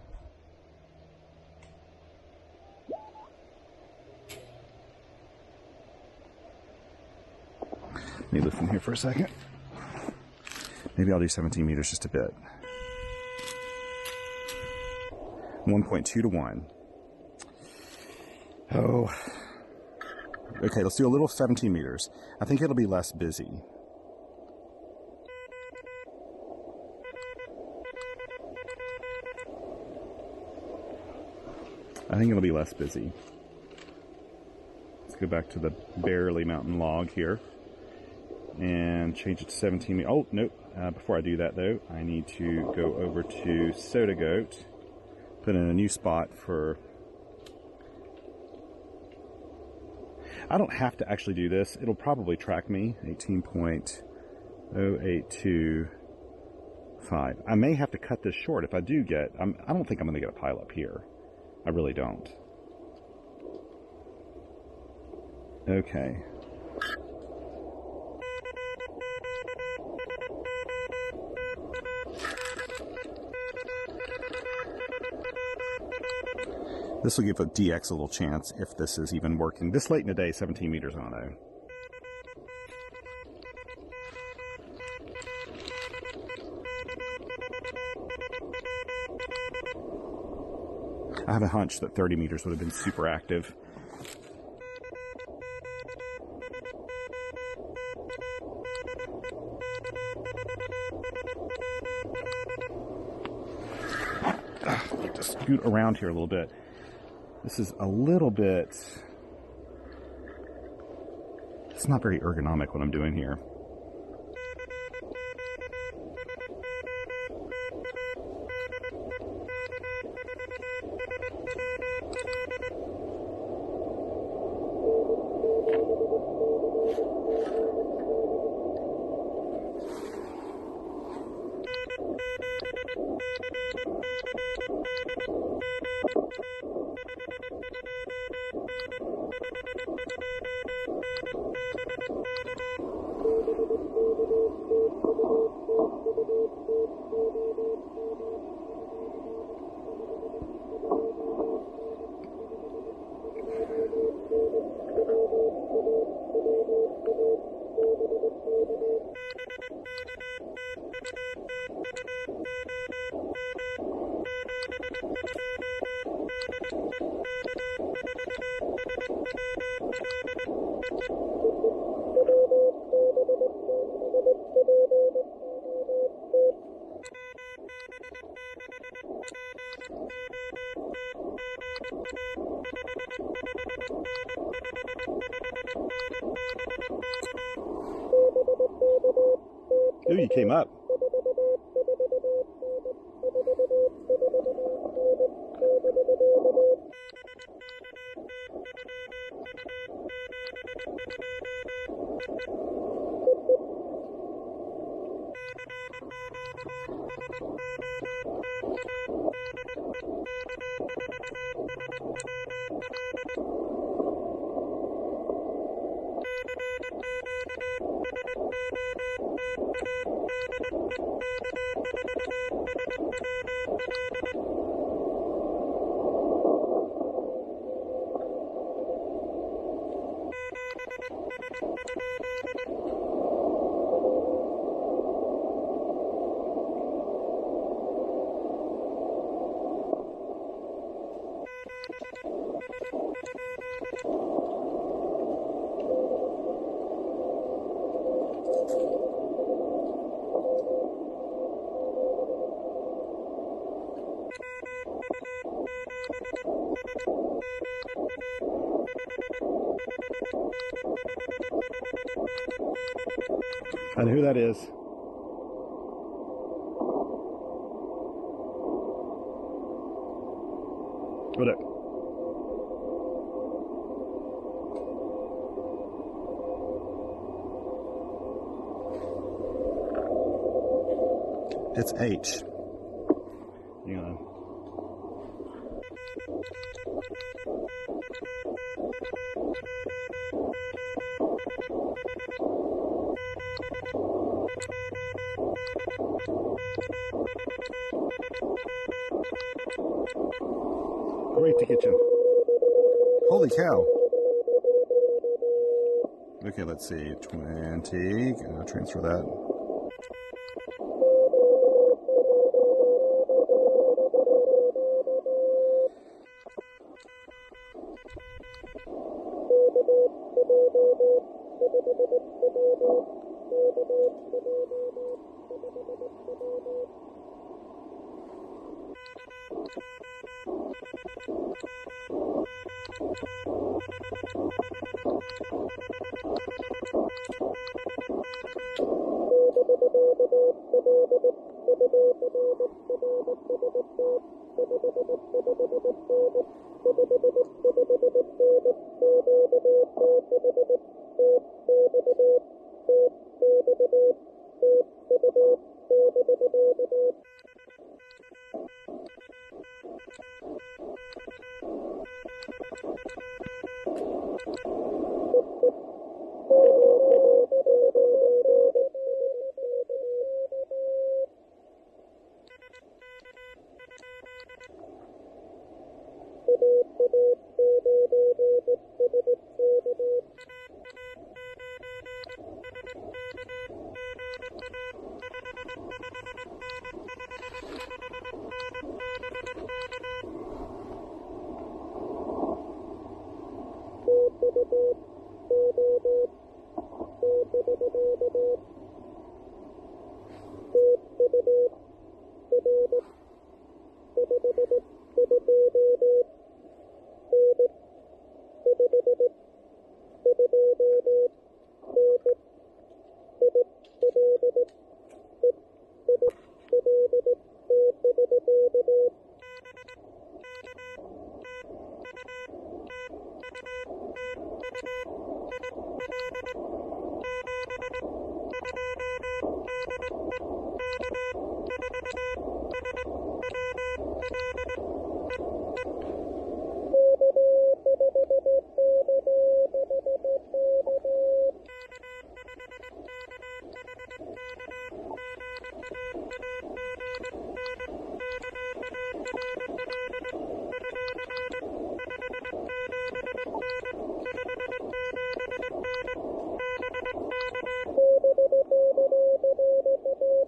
Let me lift from here for a second. Maybe I'll do 17 meters just a bit. 1.2 to 1. Oh. Okay, let's do a little 17 meters. I think it'll be less busy. I think it'll be less busy. Let's go back to the barely mountain log here and change it to 17 meters. Oh, nope. Before I do that, though, I need to go over to Soda Goat, put in a new spot for... I don't have to actually do this. It'll probably track me. 18.0825. I may have to cut this short if I do get... I don't think I'm going to get a pileup here. I really don't. Okay. This will give a DX a little chance if this is even working. This late in the day, 17 meters on though. I have a hunch that 30 meters would have been super active. Just scoot around here a little bit. This is a little bit... It's not very ergonomic what I'm doing here. Ooh, you came up. And who that is. What up? It's H. You know. Great to get you. Holy cow. Okay, let's see. 20. Transfer that.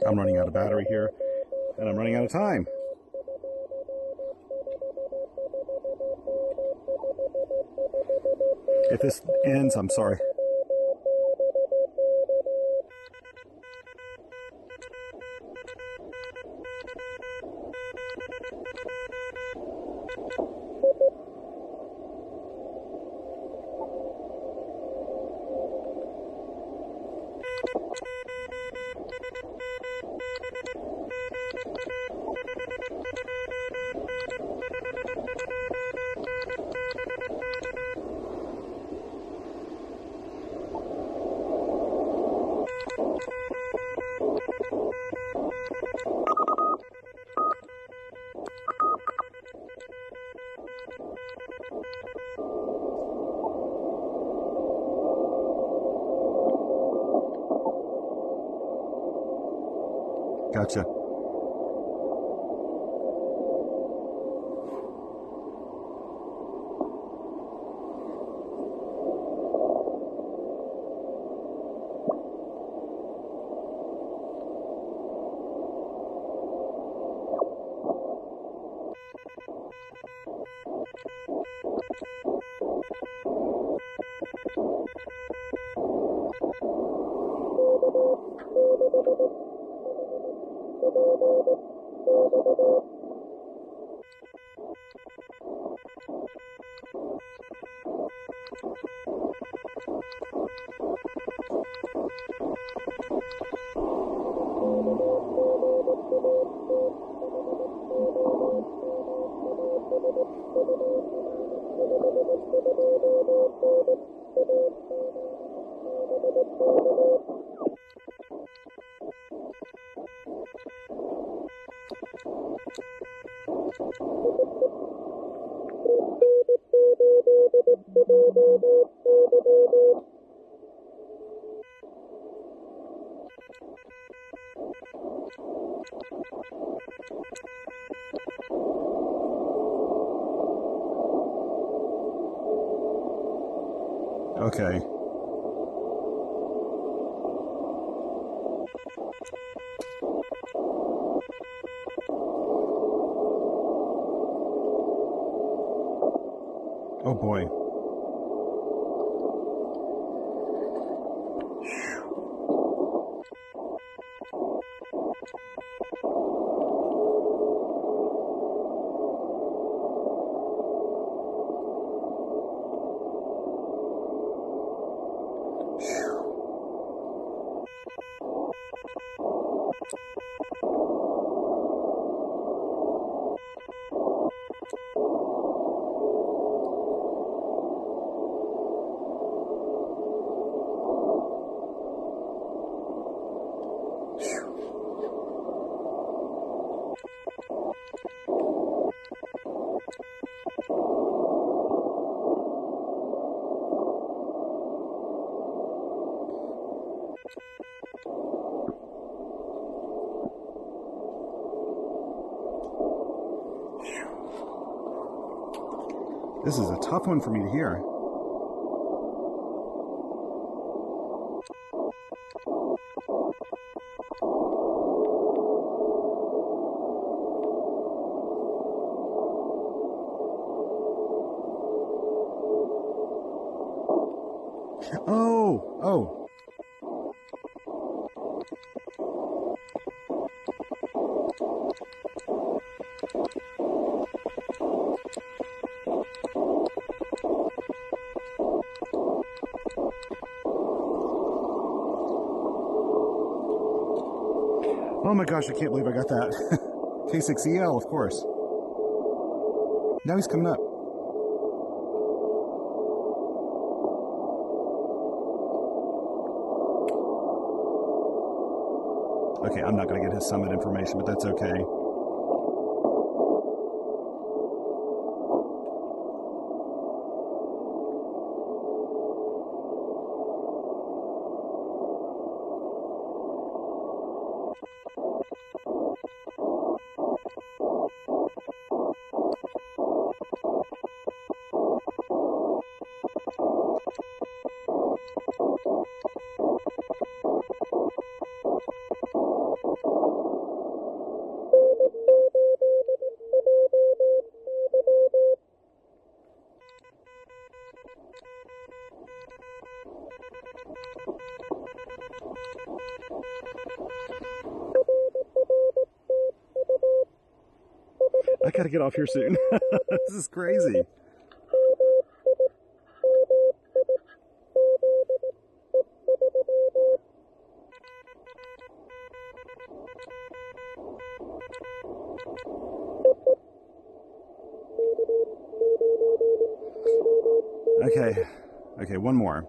I'm running out of battery here, and I'm running out of time. If this ends, I'm sorry. Gotcha. Okay. Oh boy. This is a tough one for me to hear. Oh. Oh my gosh, I can't believe I got that. K6EL, of course. Now he's coming up. Okay, I'm not going to get his summit information, but that's okay. I gotta get off here soon. This is crazy. Okay, one more.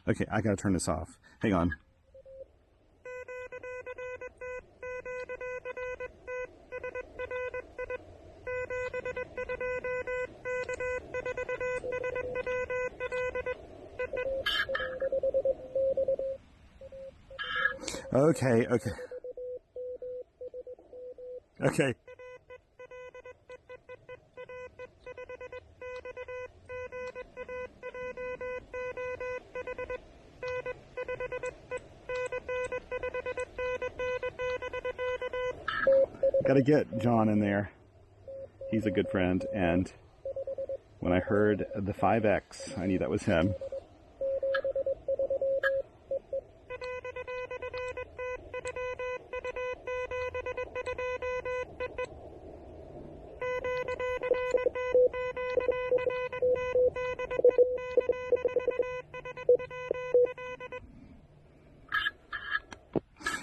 Okay, I gotta turn this off. Hang on. Okay. Okay. Got to get John in there. He's a good friend, and when I heard the 5X, I knew that was him.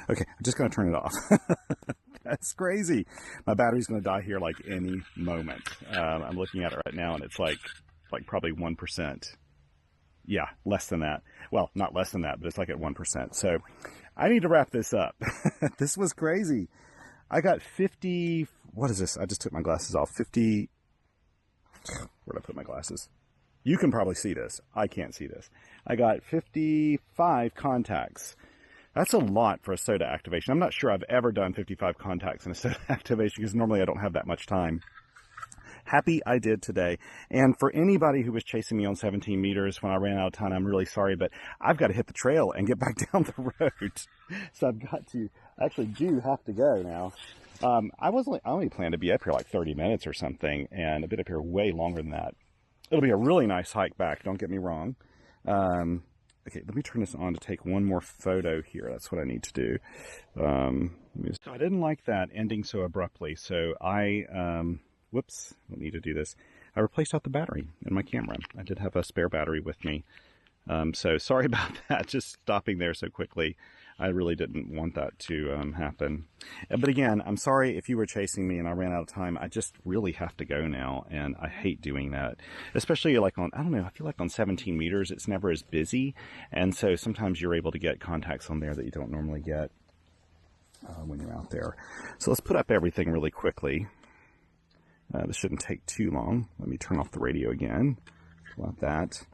Okay, I'm just going to turn it off. That's crazy. My battery's going to die here like any moment. I'm looking at it right now, and it's like probably 1%. Yeah, less than that. Well, not less than that, but it's like at 1%. So I need to wrap this up. This was crazy. I got 50, what is this? I just took my glasses off. 50, where'd I put my glasses? You can probably see this. I can't see this. I got 55 contacts. That's a lot for a soda activation. I'm not sure I've ever done 55 contacts in a soda activation because normally I don't have that much time. Happy I did today. And for anybody who was chasing me on 17 meters when I ran out of time, I'm really sorry, but I've got to hit the trail and get back down the road. So I've got to, I actually do have to go now. I only planned to be up here like 30 minutes or something, and I've been up here way longer than that. It'll be a really nice hike back, don't get me wrong. Okay, let me turn this on to take one more photo here. That's what I need to do. So I didn't like that ending so abruptly, so whoops, I don't need to do this. I replaced out the battery in my camera. I did have a spare battery with me. So sorry about that, just stopping there so quickly. I really didn't want that to happen. But again, I'm sorry if you were chasing me and I ran out of time. I just really have to go now, and I hate doing that. Especially like on, I don't know, I feel like on 17 meters, it's never as busy. And so sometimes you're able to get contacts on there that you don't normally get when you're out there. So let's put up everything really quickly. This shouldn't take too long. Let me turn off the radio again. Pull out that.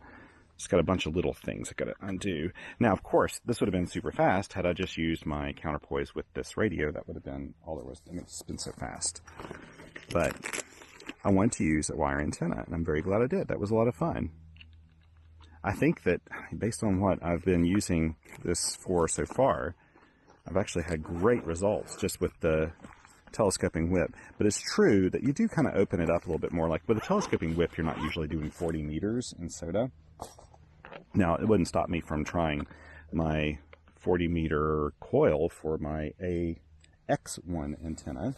Just got a bunch of little things I got to undo. Now, of course, this would have been super fast had I just used my counterpoise with this radio. That would have been all there was. I mean, it's been so fast. But I wanted to use a wire antenna, and I'm very glad I did. That was a lot of fun. I think that based on what I've been using this for so far, I've actually had great results just with the telescoping whip. But it's true that you do kind of open it up a little bit more. Like with a telescoping whip, you're not usually doing 40 meters in soda. Now, it wouldn't stop me from trying my 40 meter coil for my AX1 antenna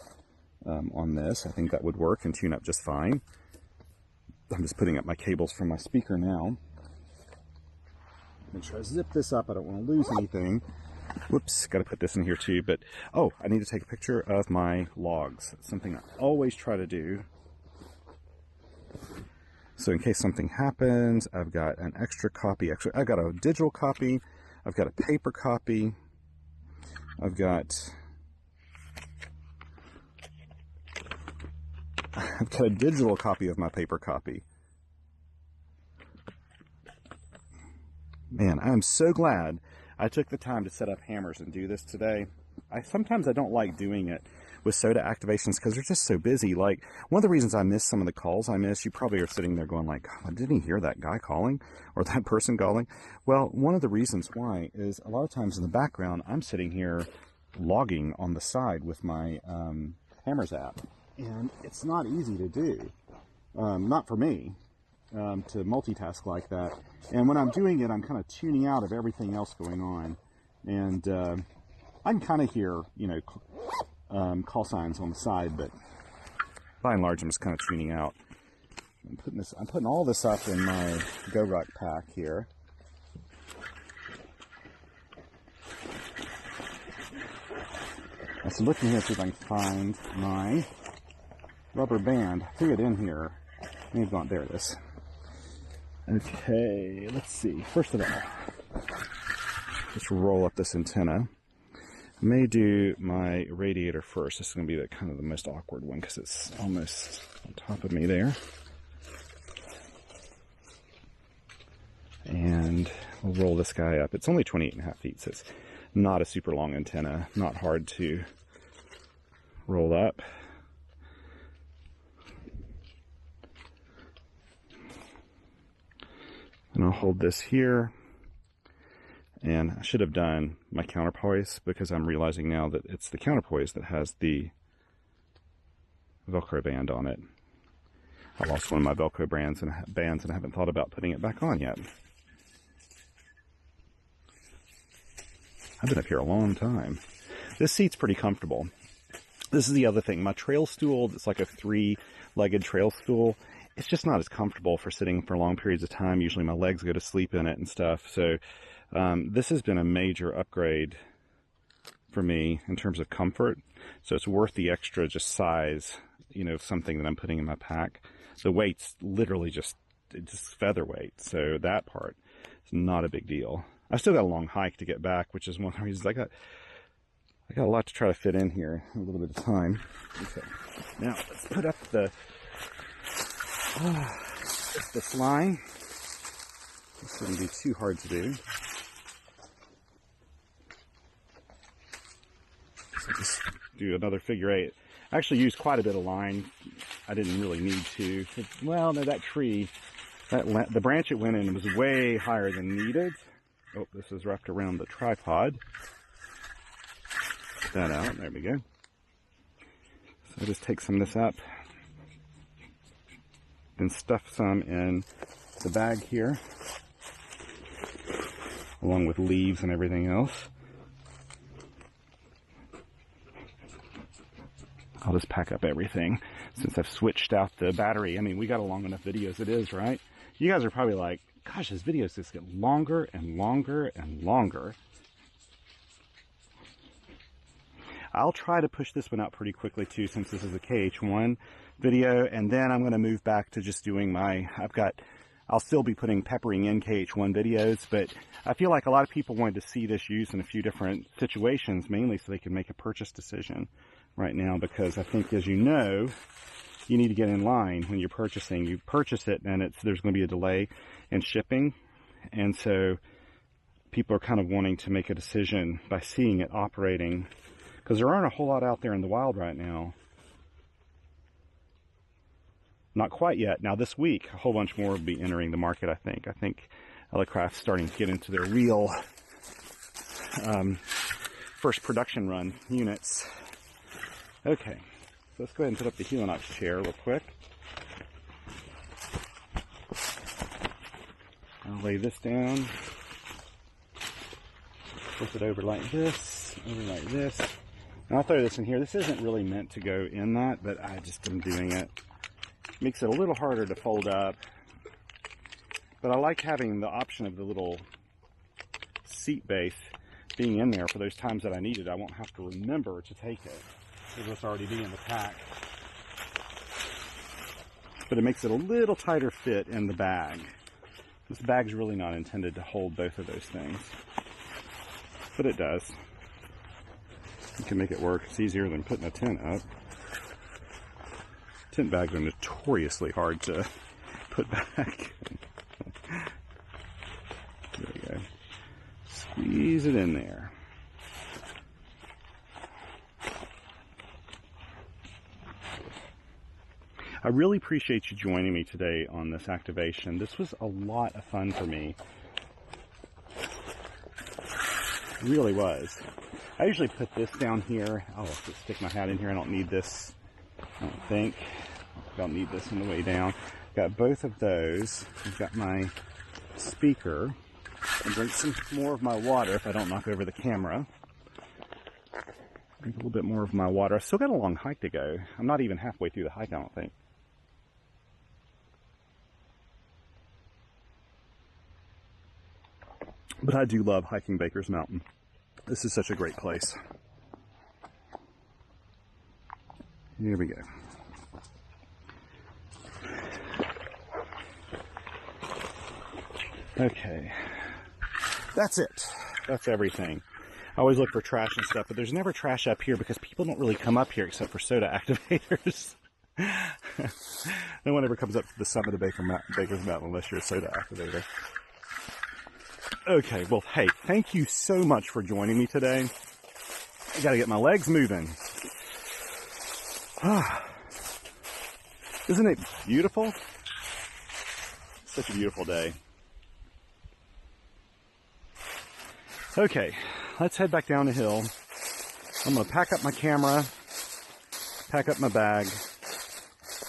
on this. I think that would work and tune up just fine. I'm just putting up my cables from my speaker now. Make sure I zip this up. I don't want to lose anything. Whoops, got to put this in here too. But, oh, I need to take a picture of my logs. It's something I always try to do. So in case something happens, I've got an extra copy. Actually, I've got a digital copy. I've got a paper copy. I've got a digital copy of my paper copy. Man, I'm so glad I took the time to set up hammers and do this today. Sometimes I don't like doing it with soda activations because they're just so busy. Like, one of the reasons I miss some of the calls I miss, you probably are sitting there going like, oh, didn't he hear that guy calling or that person calling? Well, one of the reasons why is a lot of times in the background, I'm sitting here logging on the side with my Hammers app. And it's not easy to do. Not for me, to multitask like that. And when I'm doing it, I'm kind of tuning out of everything else going on. And I can kind of hear, you know, call signs on the side, but by and large, I'm just kind of tuning out. I'm putting all this up in my GoRuck pack here. I was looking here to see if I can find my rubber band. I threw it in here. May have gone, there it is. Okay, let's see. First of all, let's roll up this antenna. I may do my radiator first. This is going to be the kind of the most awkward one because it's almost on top of me there. And we'll roll this guy up. It's only 28.5 feet, so it's not a super long antenna. Not hard to roll up. And I'll hold this here. And I should have done my counterpoise because I'm realizing now that it's the counterpoise that has the Velcro band on it. I lost one of my Velcro bands and I haven't thought about putting it back on yet. I've been up here a long time. This seat's pretty comfortable. This is the other thing. My trail stool, it's like a 3-legged trail stool. It's just not as comfortable for sitting for long periods of time. Usually my legs go to sleep in it and stuff. So this has been a major upgrade for me in terms of comfort. So it's worth the extra just size, you know, something that I'm putting in my pack. The weight's literally just featherweight. So that part is not a big deal. I've still got a long hike to get back, which is one of the reasons I got a lot to try to fit in here in a little bit of time. Okay. Now let's put up this line. This wouldn't be too hard to do. So just do another figure 8. I actually used quite a bit of line. I didn't really need to. Well, no, that tree, the branch it went in was way higher than needed. Oh, this is wrapped around the tripod. Get that out. There we go. So I just take some of this up and stuff some in the bag here, along with leaves and everything else. I'll just pack up everything since I've switched out the battery. I mean, we got a long enough video as it is, right? You guys are probably like, gosh, this videos just get longer and longer and longer. I'll try to push this one out pretty quickly too, since this is a KH1 video, and then I'm going to move back to just doing I'll still be peppering in KH1 videos, but I feel like a lot of people wanted to see this used in a few different situations, mainly so they can make a purchase decision right now, because I think, as you know, you need to get in line when you're purchasing. You purchase it and there's going to be a delay in shipping, and so people are kind of wanting to make a decision by seeing it operating, because there aren't a whole lot out there in the wild right now. Not quite yet. Now this week, a whole bunch more will be entering the market, I think. I think Elecraft's starting to get into their real first production run units. Okay, so let's go ahead and put up the Helinox chair real quick. I'll lay this down. Flip it over like this, over like this. And I'll throw this in here. This isn't really meant to go in that, but I just am doing it. Makes it a little harder to fold up. But I like having the option of the little seat base being in there for those times that I need it. I won't have to remember to take it. It'll just already be in the pack. But it makes it a little tighter fit in the bag. This bag's really not intended to hold both of those things. But it does. You can make it work. It's easier than putting a tent up. Tent bags are notoriously hard to put back. There we go. Squeeze it in there. I really appreciate you joining me today on this activation. This was a lot of fun for me. It really was. I usually put this down here. I'll just stick my hat in here. I don't need this, I don't think. I don't need this on the way down. Got both of those. I've got my speaker. I'll drink some more of my water if I don't knock over the camera. Drink a little bit more of my water. I've still got a long hike to go. I'm not even halfway through the hike, I don't think. But I do love hiking Baker's Mountain. This is such a great place. Here we go. Okay. That's it. That's everything. I always look for trash and stuff, but there's never trash up here because people don't really come up here except for soda activators. No one ever comes up to the summit of Baker's Mountain unless you're a soda activator. Okay, well, hey, thank you so much for joining me today. I gotta get my legs moving. Isn't it beautiful? Such a beautiful day. Okay, let's head back down the hill. I'm gonna pack up my camera, pack up my bag,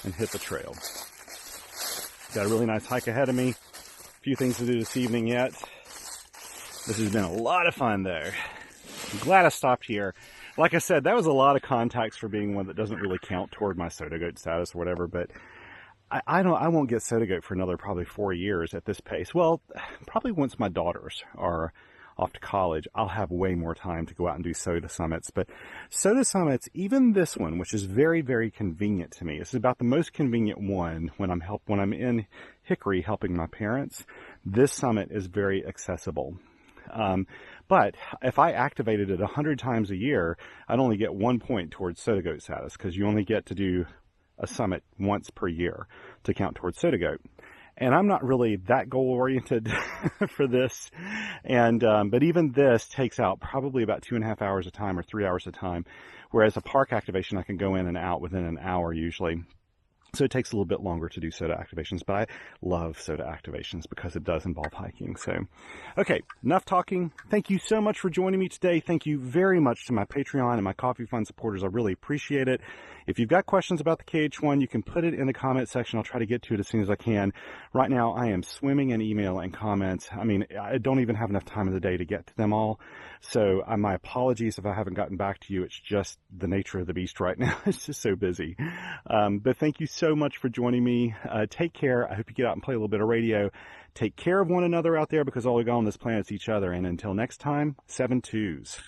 and hit the trail. Got a really nice hike ahead of me. A few things to do this evening yet. This has been a lot of fun though. I'm glad I stopped here. Like I said, that was a lot of contacts for being one that doesn't really count toward my soda goat status or whatever, but I won't get soda goat for another probably 4 years at this pace. Well, probably once my daughters are off to college, I'll have way more time to go out and do soda summits. But soda summits, even this one, which is very, very convenient to me, this is about the most convenient one when I'm in Hickory helping my parents. This summit is very accessible. But if I activated it 100 times a year, I'd only get 1 point towards soda goat status, because you only get to do a summit once per year to count towards soda goat. And I'm not really that goal oriented for this. And, but even this takes out probably about 2.5 hours of time or 3 hours of time. Whereas a park activation, I can go in and out within an hour usually. So it takes a little bit longer to do soda activations, but I love soda activations because it does involve hiking. So, okay, enough talking. Thank you so much for joining me today. Thank you very much to my Patreon and my Coffee Fund supporters. I really appreciate it. If you've got questions about the KH1, you can put it in the comment section. I'll try to get to it as soon as I can. Right now, I am swimming in email and comments. I mean, I don't even have enough time in the day to get to them all. So my apologies if I haven't gotten back to you. It's just the nature of the beast right now. It's just so busy. But thank you so much for joining me. Take care. I hope you get out and play a little bit of radio. Take care of one another out there, because all we got on this planet is each other. And until next time, 7 twos.